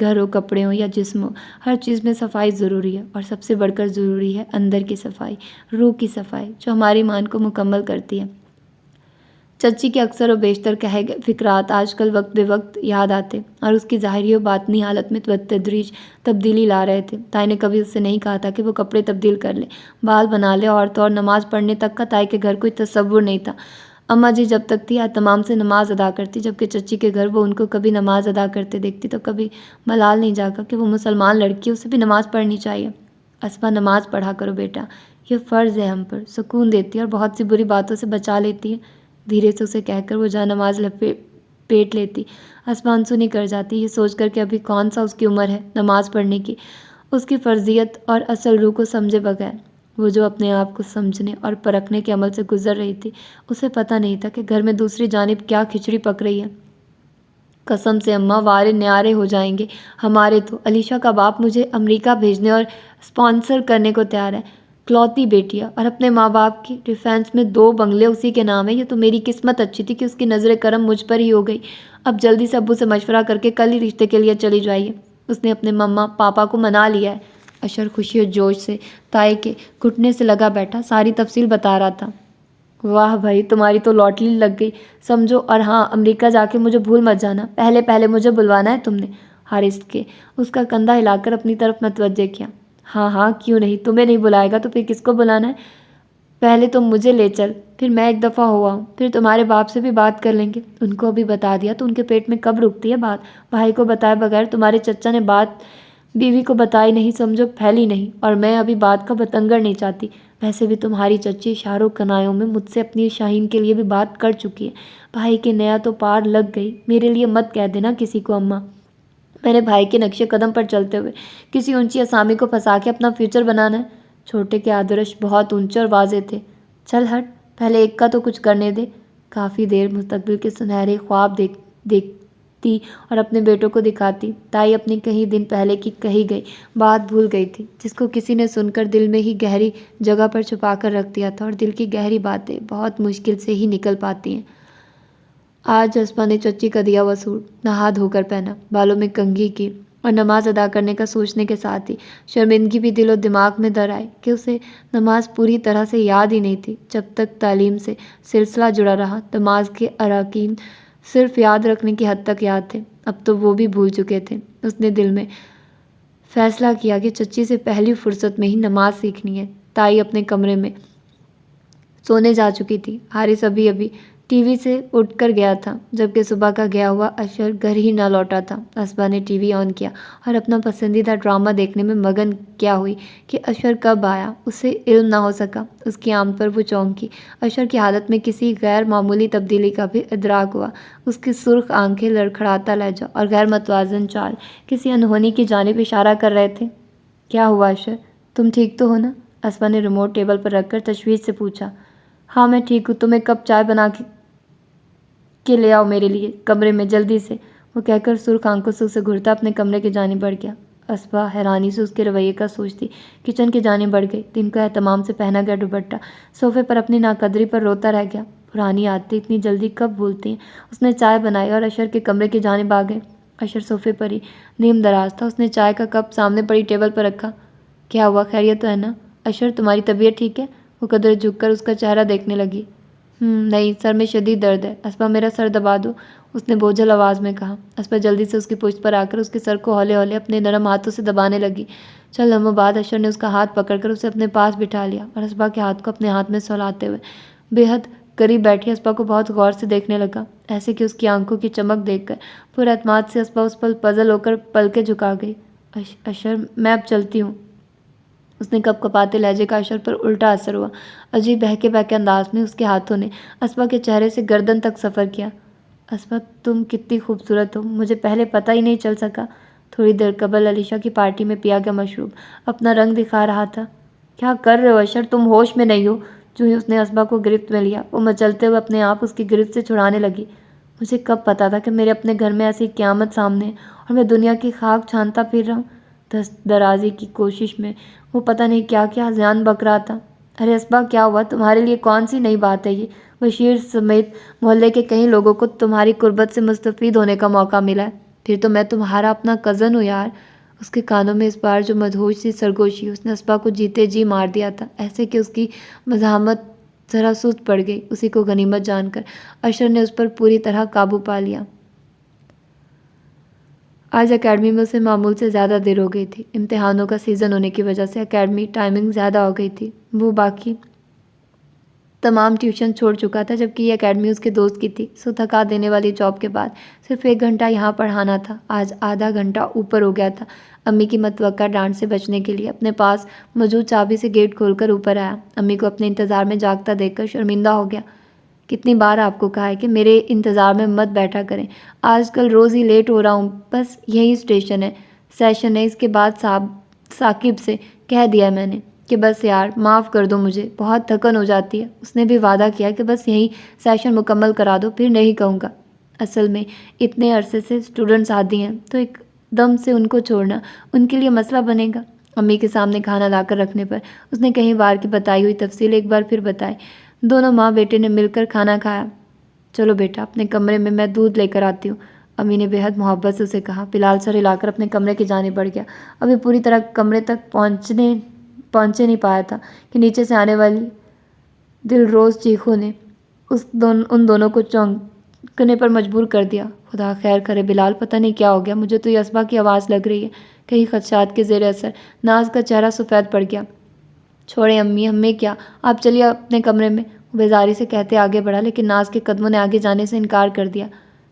گھر ہو، کپڑے ہوں یا جسم ہو، ہر چیز میں صفائی ضروری ہے، اور سب سے بڑھ کر ضروری ہے اندر کی صفائی، روح کی صفائی، جو ہماری ایمان کو مکمل کرتی ہے۔ چچی کے اکثر و بیشتر کہے گئے فکرات آج کل وقت بے وقت یاد آتے اور اس کی ظاہری و باطنی حالت میں بتدریج تبدیلی لا رہے تھے۔ تائی نے کبھی اس سے نہیں کہا تھا کہ وہ کپڑے تبدیل کر لے، بال بنا لے، اور نماز پڑھنے تک کا تائی کے گھر کوئی تصور نہیں تھا۔ اماں جی جب تک تھی تمام سے نماز ادا کرتی، جبکہ چچی کے گھر وہ ان کو کبھی نماز ادا کرتے دیکھتی تو کبھی ملال نہیں جاگا کہ وہ مسلمان لڑکی، اسے بھی نماز پڑھنی چاہیے۔ اسما، نماز پڑھا کرو بیٹا، یہ فرض ہے ہم پر، سکون دیتی ہے اور بہت سی بری باتوں سے بچا لیتی ہے۔ دھیرے سے اسے کہہ کر وہ جا نماز پیٹ لیتی۔ اسما انسنی کر جاتی، یہ سوچ کر کہ ابھی کون سا اس کی عمر ہے نماز پڑھنے کی، اس کی فرضیت اور اصل روح کو سمجھے بغیر۔ وہ جو اپنے آپ کو سمجھنے اور پرکھنے کے عمل سے گزر رہی تھی، اسے پتہ نہیں تھا کہ گھر میں دوسری جانب کیا کھچڑی پک رہی ہے۔ قسم سے اماں، وارے نیارے ہو جائیں گے ہمارے تو۔ علیشا کا باپ مجھے امریکہ بھیجنے اور اسپانسر کرنے کو تیار ہے، کلوتی بیٹی ہے، اور اپنے ماں باپ کی ڈیفینس میں 2 بنگلے اسی کے نام ہے۔ یہ تو میری قسمت اچھی تھی کہ اس کی نظر کرم مجھ پر ہی ہو گئی۔ اب جلدی سے ابو سے مشورہ کر کے کل ہی رشتے کے لیے چلی جائیے، اس نے اپنے مما پاپا کو منا لیا ہے۔ اشر خوشی اور جوش سے تائی کے گھٹنے سے لگا بیٹھا، ساری تفصیل بتا رہا تھا۔ واہ بھائی، تمہاری تو لاٹری لگ گئی سمجھو، اور ہاں، امریکہ جا کے مجھے بھول مت جانا، پہلے مجھے بلوانا ہے تم نے۔ حارث کے اس کا کندھا ہلا کر اپنی طرف متوجہ کیا۔ ہاں کیوں نہیں، تمہیں نہیں بلائے گا تو پھر کس کو بلانا ہے؟ پہلے تم مجھے لے چل، پھر میں ایک دفعہ ہوا ہوں، پھر تمہارے باپ سے بھی بات کر لیں گے۔ ان کو ابھی بتا دیا تو ان کے پیٹ میں کب رکتی ہے بات؟ بھائی کو بتائے بغیر تمہارے چچا نے بات بیوی کو بتائی نہیں، سمجھو پھیلی نہیں، اور میں ابھی بات کا بتنگڑ نہیں چاہتی۔ ویسے بھی تمہاری چچی اشاروں کنایوں میں مجھ سے اپنی شاہین کے لیے بھی بات کر چکی ہے۔ بھائی کے نیا تو پار لگ گئی، میرے لیے مت کہہ دینا کسی کو اماں۔ میں نے بھائی کے نقشے قدم پر چلتے ہوئے کسی اونچی اسامی کو پھنسا کے اپنا فیوچر بنانا ہے؟ چھوٹے کے آدرش بہت اونچے اور واضح تھے۔ چل ہٹ، پہلے ایک کا تو کچھ کرنے دے۔ کافی دیر مستقبل کے سنہرے خواب دیکھتی اور اپنے بیٹوں کو دکھاتی۔ تائی اپنی کئی دن پہلے کی کہی گئی بات بھول گئی تھی، جس کو کسی نے سن کر دل میں ہی گہری جگہ پر چھپا کر رکھ دیا تھا، اور دل کی گہری باتیں بہت مشکل سے ہی نکل پاتی ہیں۔ آج اسما نے چچی کا دیا ہوا سوٹ نہا دھو کر پہنا، بالوں میں کنگھی کی، اور نماز ادا کرنے کا سوچنے کے ساتھ ہی شرمندگی بھی دل و دماغ میں در آئی کہ اسے نماز پوری طرح سے یاد ہی نہیں تھی۔ جب تک تعلیم سے سلسلہ جڑا رہا، نماز کے ارکان صرف یاد رکھنے کی حد تک یاد تھے، اب تو وہ بھی بھول چکے تھے۔ اس نے دل میں فیصلہ کیا کہ چچی سے پہلی فرصت میں ہی نماز سیکھنی ہے۔ تائی اپنے کمرے میں سونے جا چکی تھی۔ حارث ابھی ٹی وی سے اٹھ کر گیا تھا، جبکہ صبح کا گیا ہوا اشر گھر ہی نہ لوٹا تھا۔ اسما نے ٹی وی آن کیا اور اپنا پسندیدہ ڈرامہ دیکھنے میں مگن کیا ہوئی کہ اشر کب آیا اسے علم نہ ہو سکا۔ اس کی آمد پر وہ چونکی۔ اشر کی حالت میں کسی غیر معمولی تبدیلی کا بھی ادراک ہوا۔ اس کی سرخ آنکھیں، لڑکھڑاتا لہجہ اور غیر متوازن چال کسی انہونی کی جانب اشارہ کر رہے تھے۔ کیا ہوا اشر، تم ٹھیک تو ہو نا؟ اسما نے ریموٹ ٹیبل پر رکھ کر تشویش سے پوچھا۔ ہاں میں ٹھیک ہوں، تم ایک کپ چائے بنا کے لے آؤ میرے لیے، کمرے میں جلدی سے، وہ کہہ کر سرخ آنکھوں سے اسے گھورتا اپنے کمرے کی جانب بڑھ گیا۔ اسما حیرانی سے اس کے رویے کا سوچتی کچن کی جانب بڑھ گئی۔ دن کا اہتمام سے پہنا گیا دوپٹہ صوفے پر اپنی ناقدری پر روتا رہ گیا۔ پرانی عادتیں اتنی جلدی کب بھولتی ہیں؟ اس نے چائے بنائی اور اشر کے کمرے کی جانب آ گئے۔ اشر صوفے پر ہی نیم دراز تھا، اس نے چائے کا کپ سامنے پڑی ٹیبل پر رکھا۔ کیا ہوا، خیریت تو ہے نا؟ اشر، تمہاری طبیعت ٹھیک ہے؟ وہ قدرے جھک کر اس کا چہرہ دیکھنے لگی۔ نہیں، سر میں شدید درد ہے۔ اسما، میرا سر دبا دو، اس نے بوجھل آواز میں کہا۔ اسما جلدی سے اس کی پشت پر آ کر اس کے سر کو ہولے ہولے اپنے نرم ہاتھوں سے دبانے لگی۔ چند لمحوں بعد اشر نے اس کا ہاتھ پکڑ کر اسے اپنے پاس بٹھا لیا اور اسما کے ہاتھ کو اپنے ہاتھ میں سہلاتے ہوئے بے حد قریب بیٹھی اسما کو بہت غور سے دیکھنے لگا، ایسے کہ اس کی آنکھوں کی چمک دیکھ کر پورے اعتماد سے اسما اس پر پزل ہو کر پلکیں جھکا گئی۔ اشر، میں اب چلتی ہوں۔ اس نے کپ کپاتے لہجے کا اشر پر الٹا اثر ہوا۔ عجیب بہکے بہکے انداز میں اس کے ہاتھوں نے اسما کے چہرے سے گردن تک سفر کیا۔ اسما، تم کتنی خوبصورت ہو، مجھے پہلے پتہ ہی نہیں چل سکا۔ تھوڑی دیر قبل علیشا کی پارٹی میں پیا گیا مشروب اپنا رنگ دکھا رہا تھا۔ کیا کر رہے ہو اشر، تم ہوش میں نہیں ہو؟ جو ہی اس نے اسما کو گرفت میں لیا، وہ مچلتے ہوئے اپنے آپ اس کی گرفت سے چھڑانے لگی۔ مجھے کب پتا تھا کہ میرے اپنے گھر میں ایسی قیامت سامنے ہے اور میں دنیا کی خاک چھانتا پھر رہا ہوں۔ دست درازی کی کوشش میں وہ پتہ نہیں کیا کیا زیان بک رہا تھا۔ ارے اسما، کیا ہوا؟ تمہارے لیے کون سی نئی بات ہے یہ؟ بشیر سمیت محلے کے کئی لوگوں کو تمہاری قربت سے مستفید ہونے کا موقع ملا ہے۔ پھر تو میں تمہارا اپنا کزن ہوں یار۔ اس کے کانوں میں اس بار جو مدہوش سی سرگوشی اس نے اسبا کو جیتے جی مار دیا تھا، ایسے کہ اس کی مزاحمت ذرا سست پڑ گئی۔ اسی کو غنیمت جان کر اشر نے اس پر پوری طرح قابو پا لیا۔ آج اکیڈمی میں اسے معمول سے زیادہ دیر ہو گئی تھی۔ امتحانوں کا سیزن ہونے کی وجہ سے اکیڈمی ٹائمنگ زیادہ ہو گئی تھی۔ وہ باقی تمام ٹیوشن چھوڑ چکا تھا، جبکہ یہ اکیڈمی اس کے دوست کی تھی۔ سو تھکا دینے والی جاب کے بعد صرف 1 گھنٹہ یہاں پڑھانا تھا، آج آدھا گھنٹہ اوپر ہو گیا تھا۔ امی کی متوقع ڈانٹ سے بچنے کے لیے اپنے پاس موجود چابی سے گیٹ کھول کر اوپر آیا۔ امی کو اپنے انتظار میں جاگتا دیکھ کر شرمندہ ہو گیا۔ کتنی بار آپ کو کہا ہے کہ میرے انتظار میں مت بیٹھا کریں، آج کل روز ہی لیٹ ہو رہا ہوں۔ بس یہی سیشن ہے، اس کے بعد ثاقب سے کہہ دیا میں نے کہ بس یار معاف کر دو، مجھے بہت تھکن ہو جاتی ہے۔ اس نے بھی وعدہ کیا کہ بس یہی سیشن مکمل کرا دو، پھر نہیں کہوں گا۔ اصل میں اتنے عرصے سے اسٹوڈنٹس عادی ہیں تو ایک دم سے ان کو چھوڑنا ان کے لیے مسئلہ بنے گا۔ امی کے سامنے کھانا لا کر رکھنے پر اس نے کئی بار کی بتائی ہوئی تفصیل ایک بار پھر بتائی۔ دونوں ماں بیٹے نے مل کر کھانا کھایا۔ چلو بیٹا اپنے کمرے میں دودھ لے کر آتی ہوں، امی نے بے حد محبت سے اسے کہا۔ بلال سر ہلا کر اپنے کمرے کی جانب بڑھ گیا۔ ابھی پوری طرح کمرے تک پہنچے نہیں پایا تھا کہ نیچے سے آنے والی دل روز چیخوں نے ان دونوں کو چونکنے پر مجبور کر دیا۔ خدا خیر کرے بلال، پتہ نہیں کیا ہو گیا، مجھے تو یہ اسبا کی آواز لگ رہی ہے۔ کئی خدشات کے زیر اثر ناز کا چہرہ سفید پڑ گیا۔ چھوڑیں امی، ہمیں کیا، آپ چلیے اپنے کمرے میں، وہ بیزاری سے کہتے آگے بڑھا، لیکن ناز کے قدموں نے آگے جانے سے انکار کر دیا۔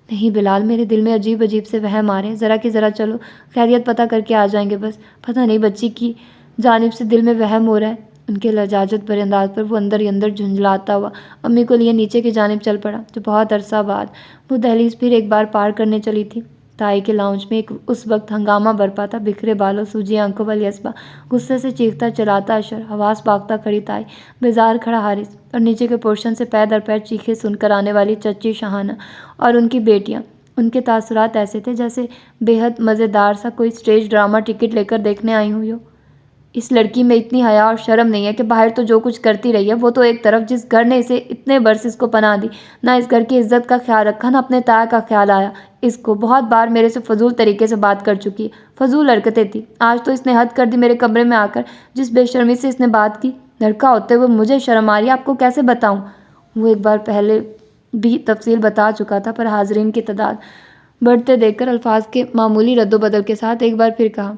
نہیں بلال، میرے دل میں عجیب سے وہم آ رہے ہیں، ذرا کہ ذرا چلو خیریت پتہ کر کے آ جائیں گے بس۔ پتہ نہیں بچی کی جانب سے دل میں وہم ہو رہا ہے۔ ان کے لجاجت بھرے انداز پر وہ اندر ہی اندر جھنجھلاتا ہوا امی کو لیے نیچے کی جانب چل پڑا، جو بہت عرصہ بعد وہ دہلیز پھر ایک بار پار کرنے چلی تھی۔ تائی کے لاؤنج میں اس وقت ہنگامہ برپا تھا۔ بکھرے بالوں، سوجی آنکھوں والی اسبا، غصے سے چیختا چلاتا اشر، حواس باختہ کھڑی تائی، بیزار کھڑا حارث، اور نیچے کے پورشن سے پے در پے چیخیں سن کر آنے والی چچی شاہانہ اور ان کی بیٹیاں۔ ان کے تاثرات ایسے تھے جیسے بے حد مزیدار سا کوئی اسٹیج ڈرامہ ٹکٹ لے کر دیکھنے آئی ہوئی ہو۔ اس لڑکی میں اتنی حیا اور شرم نہیں ہے کہ باہر تو جو کچھ کرتی رہی ہے وہ تو ایک طرف، جس گھر نے اسے اتنے برس اس کو پناہ دی، نہ اس گھر کی عزت کا خیال رکھا، نہ اپنے تایا کا خیال آیا اس کو، بہت بار میرے سے فضول طریقے سے بات کر چکی ہے، فضول حرکتیں تھی۔ آج تو اس نے حد کر دی میرے کمرے میں آ کر، جس بے شرمی سے اس نے بات کی، لڑکا ہوتے ہوئے مجھے شرم آ رہی ہے، آپ کو کیسے بتاؤں۔ وہ ایک بار پہلے بھی تفصیل بتا چکا تھا، پر حاضرین کی تعداد بڑھتے دیکھ کر الفاظ کے معمولی رد و بدل کے ساتھ ایک بار پھر کہا،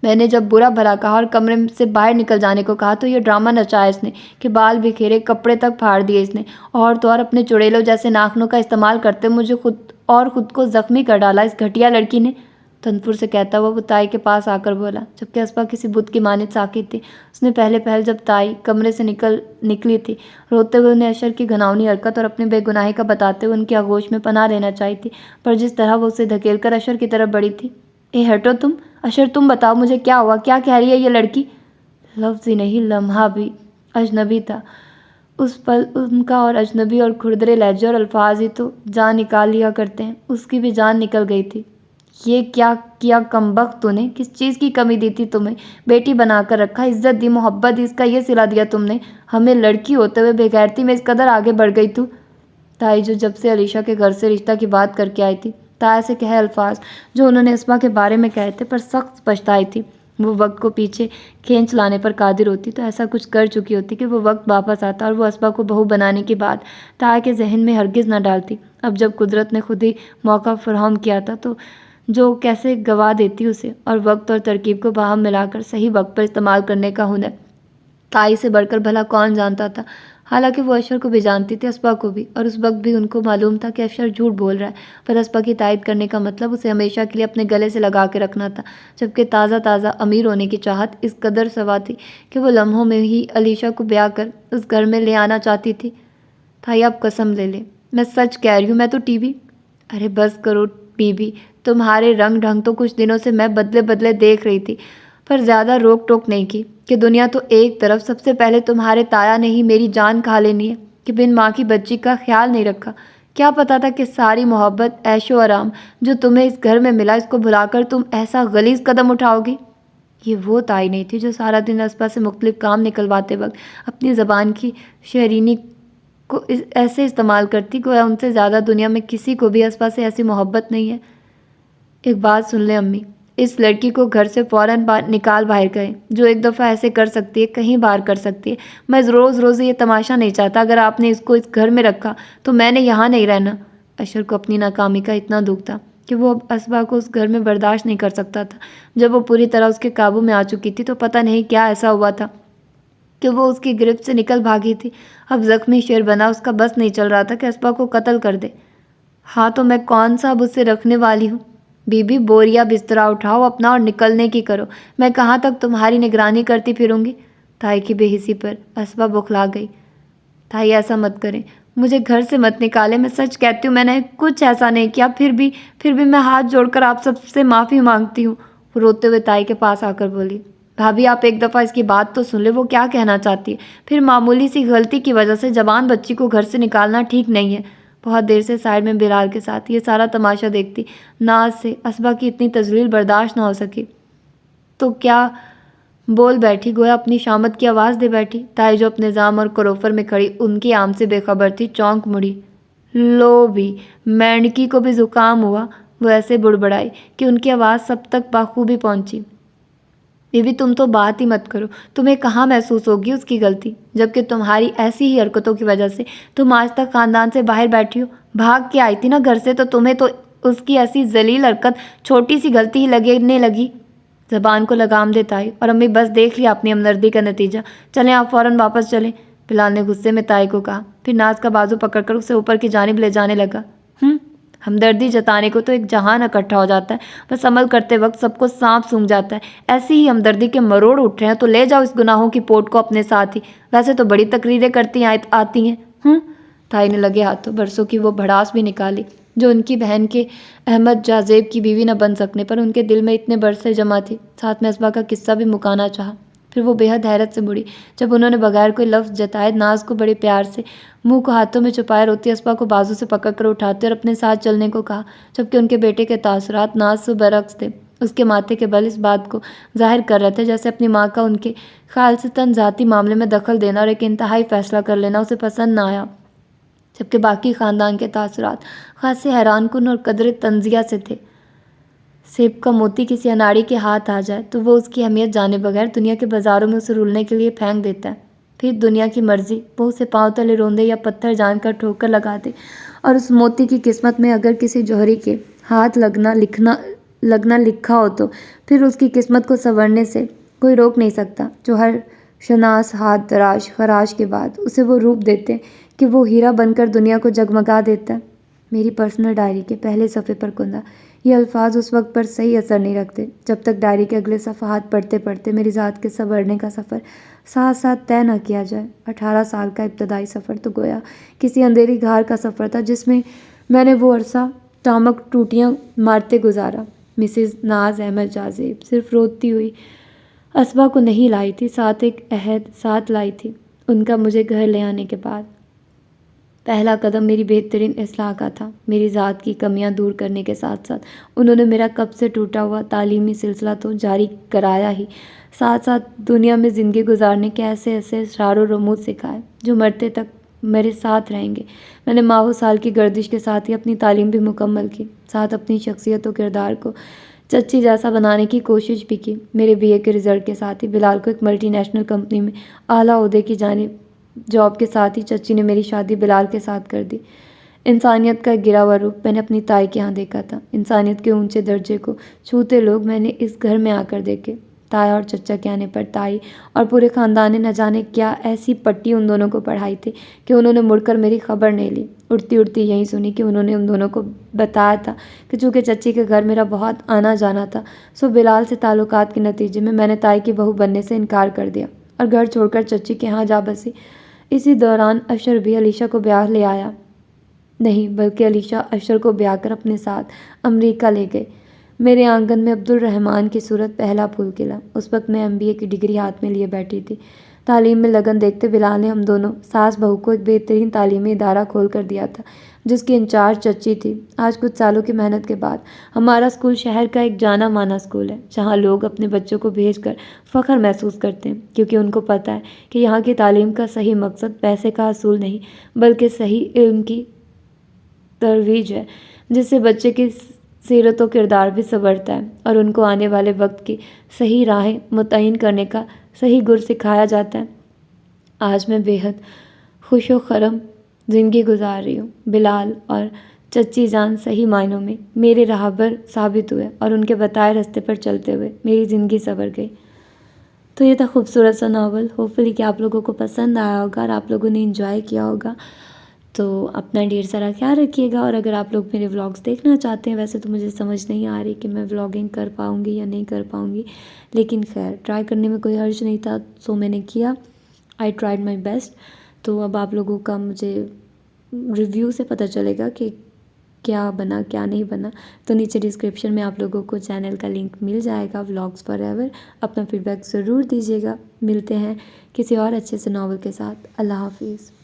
میں نے جب برا بھلا کہا اور کمرے سے باہر نکل جانے کو کہا تو یہ ڈرامہ نچایا اس نے کہ بال بکھیرے، کپڑے تک پھاڑ دیے اس نے، اور تو اور اپنے چڑیلوں جیسے ناخنوں کا استعمال کرتے مجھے خود کو زخمی کر ڈالا اس گھٹیا لڑکی نے، تنفر سے کہتا ہوا وہ تائی کے پاس آ کر بولا، جبکہ اسبا کسی بت کی مانند ساکت تھی۔ اس نے پہل جب تائی کمرے سے نکلی تھی، روتے ہوئے انہیں اشر کی گھناؤنی حرکت اور اپنی بے گناہی کا بتاتے ہوئے ان کی آغوش میں پناہ لینا چاہی تھی، پر جس طرح وہ اسے دھکیل کر اشر کی طرف بڑھی تھی۔ اے ہٹو تم، اشر تم بتاؤ مجھے کیا ہوا، کیا کہہ رہی ہے یہ لڑکی۔ لفظ ہی نہیں لمحہ بھی اجنبی تھا اس پل ان کا، اور اجنبی اور کھردرے لہجے اور الفاظ ہی تو جان نکال لیا کرتے ہیں۔ اس کی بھی جان نکل گئی تھی۔ یہ کیا کیا کمبخت تو نے، کس چیز کی کمی دی تھی تمہیں، بیٹی بنا کر رکھا، عزت دی، محبت دی، اس کا یہ صلہ دیا تم نے، ہمیں لڑکی ہوتے ہوئے بے غیرتی میں اس قدر آگے بڑھ گئی تو۔ تائی جو جب سے علیشہ کے گھر سے رشتہ کی بات کر کے آئی تھی، تایا سے کہے الفاظ جو انہوں نے اسبا کے بارے میں کہے تھے پر سخت پچھتائی تھی، وہ وقت کو پیچھے کھینچ لانے پر قادر ہوتی تو ایسا کچھ کر چکی ہوتی کہ وہ وقت واپس آتا اور وہ اسبا کو بہو بنانے کی بات تایا کے ذہن میں ہرگز نہ ڈالتی۔ اب جب قدرت نے خود ہی موقع فراہم کیا تھا تو جو کیسے گوا دیتی اسے، اور وقت اور ترکیب کو باہم ملا کر صحیح وقت پر استعمال کرنے کا ہنر تائی سے بڑھ کر بھلا کون جانتا تھا۔ حالانکہ وہ اشر کو بھی جانتی تھی، اسبا کو بھی، اور اس وقت بھی ان کو معلوم تھا کہ اشر جھوٹ بول رہا ہے، پر اسبا کی تائید کرنے کا مطلب اسے ہمیشہ کے لیے اپنے گلے سے لگا کے رکھنا تھا، جبکہ تازہ امیر ہونے کی چاہت اس قدر سوا تھی کہ وہ لمحوں میں ہی علیشہ کو بیاہ کر اس گھر میں لے آنا چاہتی تھی۔ تائی اب قسم لے لے، میں سچ کہہ رہی ہوں، میں تو ٹی وی، ارے بس کرو بی بی، تمہارے رنگ ڈھنگ تو کچھ دنوں سے میں بدلے دیکھ رہی تھی، پر زیادہ روک ٹوک نہیں کی کہ دنیا تو ایک طرف، سب سے پہلے تمہارے تایا نے ہی میری جان کھا لینی ہے کہ بن ماں کی بچی کا خیال نہیں رکھا۔ کیا پتا تھا کہ ساری محبت، عیش و آرام جو تمہیں اس گھر میں ملا، اس کو بھلا کر تم ایسا غلیظ قدم اٹھاؤ گی۔ یہ وہ تائی نہیں تھی جو سارا دن اسبا سے مختلف کام نکلواتے وقت اپنی زبان کی شہرینی کو ایسے استعمال کرتی گویا ان سے زیادہ دنیا میں کسی کو بھی اسبا سے ایسی محبت نہیں ہے۔ ایک بات سن لیں امی، اس لڑکی کو گھر سے فوراً نکال باہر کریں۔ جو ایک دفعہ ایسے کر سکتی ہے کہیں باہر کر سکتی ہے۔ میں روز روز یہ تماشا نہیں چاہتا۔ اگر آپ نے اس کو اس گھر میں رکھا تو میں نے یہاں نہیں رہنا۔ اشر کو اپنی ناکامی کا اتنا دکھ تھا کہ وہ اب اسبا کو اس گھر میں برداشت نہیں کر سکتا تھا۔ جب وہ پوری طرح اس کے قابو میں آ چکی تھی تو پتہ نہیں کیا ایسا ہوا تھا کہ وہ اس کی گرفت سے نکل بھاگی تھی۔ اب زخمی شیر بنا اس کا بس نہیں چل رہا تھا کہ اسبا کو قتل کر دے۔ ہاں تو میں کون سا اب اس سے رکھنے والی ہوں؟ بی بی بوریا بسترا اٹھاؤ اپنا اور نکلنے کی کرو۔ میں کہاں تک تمہاری نگرانی کرتی پھروں گی؟ تائی کی بے حسی پر اسبا بوکھلا گئی۔ تائی ایسا مت کریں، مجھے گھر سے مت نکالے، میں سچ کہتی ہوں میں نے کچھ ایسا نہیں کیا، پھر بھی میں ہاتھ جوڑ کر آپ سب سے معافی مانگتی ہوں۔ وہ روتے ہوئے تائی کے پاس آ کر بولی، بھابھی آپ ایک دفعہ اس کی بات تو سن لے، وہ کیا کہنا چاہتی ہے؟ پھر معمولی سی غلطی کی وجہ سے جوان بچی کو گھر سے نکالنا ٹھیک نہیں ہے۔ بہت دیر سے سائڈ میں بلال کے ساتھ یہ سارا تماشا دیکھتی ناز سے اسبا کی اتنی تذلیل برداشت نہ ہو سکی تو کیا بول بیٹھی، گویا اپنی شامت کی آواز دے بیٹھی۔ تائی جو اپنے نظام اور کروفر میں کھڑی ان کی آم سے بے خبر تھی، چونک مڑی۔ لو بھی مینڈکی کو بھی زکام ہوا۔ وہ ایسے بڑبڑائی کہ ان کی آواز سب تک بخوبی پہنچی۔ بی بی تم تو بات ہی مت کرو، تمہیں کہاں محسوس ہوگی اس کی غلطی، جبکہ تمہاری ایسی ہی حرکتوں کی وجہ سے تم آج تک خاندان سے باہر بیٹھی ہو۔ بھاگ کے آئی تھی نا گھر سے، تو تمہیں تو اس کی ایسی ذلیل حرکت چھوٹی سی غلطی ہی لگنے لگی۔ زبان کو لگام دیتا آئی، اور امی بس دیکھ لیا اپنی ہمدردی کا نتیجہ، چلیں آپ فوراً واپس چلیں۔ بلال نے غصے میں تائی کو کہا، پھر ناز کا بازو پکڑ کر اسے اوپر کی جانب لے جانے لگا۔ ہمدردی جتانے کو تو ایک جہان اکٹھا ہو جاتا ہے، بس عمل کرتے وقت سب کو سانپ سونگھ جاتا ہے۔ ایسی ہی ہمدردی کے مروڑ اٹھ رہے ہیں تو لے جاؤ اس گناہوں کی پوٹ کو اپنے ساتھ ہی، ویسے تو بڑی تقریریں کرتی آتی ہیں۔ تائی نے لگے ہاتھوں برسوں کی وہ بھڑاس بھی نکالی جو ان کی بہن کے احمد جازیب کی بیوی نہ بن سکنے پر ان کے دل میں اتنے برسے جمع تھی۔ ساتھ میں اسبا کا قصہ بھی مکانا چاہا۔ پھر وہ بے حد حیرت سے مڑی جب انہوں نے بغیر کوئی لفظ جتائے ناز کو بڑے پیار سے منہ کو ہاتھوں میں چھپائے روتی اسبا کو بازو سے پکڑ کر اٹھاتے اور اپنے ساتھ چلنے کو کہا، جبکہ ان کے بیٹے کے تاثرات ناز سے برعکس تھے۔ اس کے ماتھے کے بل اس بات کو ظاہر کر رہے تھے جیسے اپنی ماں کا ان کے خیال سے تن ذاتی معاملے میں دخل دینا اور ایک انتہائی فیصلہ کر لینا اسے پسند نہ آیا، جبکہ باقی خاندان کے تاثرات خاصے حیران کن اور قدر تنزیہ سے تھے۔ سیب کا موتی کسی اناڑی کے ہاتھ آ جائے تو وہ اس کی اہمیت جانے بغیر دنیا کے بازاروں میں اسے رولنے کے لیے پھینک دیتا ہے۔ پھر دنیا کی مرضی وہ اسے پاؤں تلے روندے یا پتھر جان کر ٹھوکر لگا دے، اور اس موتی کی قسمت میں اگر کسی جوہری کے ہاتھ لگنا لکھا ہو تو پھر اس کی قسمت کو سنورنے سے کوئی روک نہیں سکتا۔ جوہر شناس ہاتھ تراش خراش کے بعد اسے وہ روپ دیتے کہ وہ ہیرا بن کر دنیا کو جگمگا دیتا ہے۔ میری پرسنل ڈائری کے پہلے صفحے پر کندہ یہ الفاظ اس وقت پر صحیح اثر نہیں رکھتے جب تک ڈائری کے اگلے صفحات پڑھتے پڑھتے میری ذات کے سنورنے کا سفر ساتھ ساتھ طے نہ کیا جائے۔ 18 سال کا ابتدائی سفر تو گویا کسی اندھیری گھار کا سفر تھا جس میں میں نے وہ عرصہ ٹامک ٹوٹیاں مارتے گزارا۔ مسز ناز احمد جازیب صرف روتی ہوئی اسبا کو نہیں لائی تھی، ساتھ ایک عہد ساتھ لائی تھی۔ ان کا مجھے گھر لے آنے کے بعد پہلا قدم میری بہترین اصلاح کا تھا۔ میری ذات کی کمیاں دور کرنے کے ساتھ ساتھ انہوں نے میرا کب سے ٹوٹا ہوا تعلیمی سلسلہ تو جاری کرایا ہی، ساتھ ساتھ دنیا میں زندگی گزارنے کے ایسے اسرار و رموز سکھائے جو مرتے تک میرے ساتھ رہیں گے۔ میں نے ماہ و سال کی گردش کے ساتھ ہی اپنی تعلیم بھی مکمل کی، ساتھ اپنی شخصیت و کردار کو چچی جیسا بنانے کی کوشش بھی کی۔ میرے BA کے رزلٹ کے ساتھ ہی بلال کو ایک ملٹی نیشنل کمپنی میں اعلیٰ عہدے کی جاب کے ساتھ ہی چچی نے میری شادی بلال کے ساتھ کر دی۔ انسانیت کا ایک گرا ہوا روپ میں نے اپنی تائی کے ہاں دیکھا تھا۔ انسانیت کے اونچے درجے کو چھوتے لوگ میں نے اس گھر میں آ کر دیکھے۔ تایا اور چچا کے آنے پر تائی اور پورے خاندان نے نہ جانے کیا ایسی پٹی ان دونوں کو پڑھائی تھی کہ انہوں نے مڑ کر میری خبر نہیں لی۔ اڑتی اڑتی یہی سنی کہ انہوں نے ان دونوں کو بتایا تھا کہ چونکہ چچی کے گھر میرا بہت آنا جانا تھا، سو بلال سے تعلقات کے نتیجے میں نے تائی کی بہو بننے سے انکار کر دیا اور گھر چھوڑ کر چچی کے ہاں جا بسی۔ اسی دوران اشر بھی علیشہ کو بیاہ لے آیا، نہیں بلکہ علیشہ اشر کو بیاہ کر اپنے ساتھ امریکہ لے گئے۔ میرے آنگن میں عبد الرحمن کی صورت پہلا پھول کھلا۔ اس وقت میں MBA کی ڈگری ہاتھ میں لیے بیٹھی تھی۔ تعلیم میں لگن دیکھتے بلال نے ہم دونوں ساس بہو کو ایک بہترین تعلیمی ادارہ کھول کر دیا تھا جس کی انچارج چچی تھی۔ آج کچھ سالوں کی محنت کے بعد ہمارا اسکول شہر کا ایک جانا مانا اسکول ہے جہاں لوگ اپنے بچوں کو بھیج کر فخر محسوس کرتے ہیں، کیونکہ ان کو پتہ ہے کہ یہاں کی تعلیم کا صحیح مقصد پیسے کا حصول نہیں بلکہ صحیح علم کی ترویج ہے، جس سے بچے کی سیرت و کردار بھی سنورتا ہے اور ان کو آنے والے وقت کی صحیح راہیں متعین کرنے کا صحیح گر سکھایا جاتا ہے۔ آج میں بے حد خوش و خرم زندگی گزار رہی ہوں۔ بلال اور چچی جان صحیح معنوں میں میرے راہبر ثابت ہوئے اور ان کے بتائے راستے پر چلتے ہوئے میری زندگی سنور گئی۔ تو یہ تھا خوبصورت سا ناول۔ ہوپفلی کہ آپ لوگوں کو پسند آیا ہوگا اور آپ لوگوں نے انجوائے کیا ہوگا۔ تو اپنا ڈھیر سارا خیال رکھیے گا، اور اگر آپ لوگ میرے ولاگس دیکھنا چاہتے ہیں، ویسے تو مجھے سمجھ نہیں آ رہی کہ میں ولاگنگ کر پاؤں گی یا نہیں کر پاؤں گی، لیکن خیر ٹرائی کرنے میں کوئی حرج نہیں تھا، سو میں نے کیا، آئی ٹرائیڈ مائی بیسٹ۔ تو اب آپ لوگوں کا مجھے ریویو سے پتہ چلے گا کہ کیا بنا کیا نہیں بنا، تو نیچے ڈسکرپشن میں آپ لوگوں کو چینل کا لنک مل جائے گا، ولاگس فار ایور۔ اپنا فیڈ بیک ضرور دیجیے گا۔ ملتے ہیں کسی اور اچھے سے ناول کے ساتھ۔ اللہ حافظ۔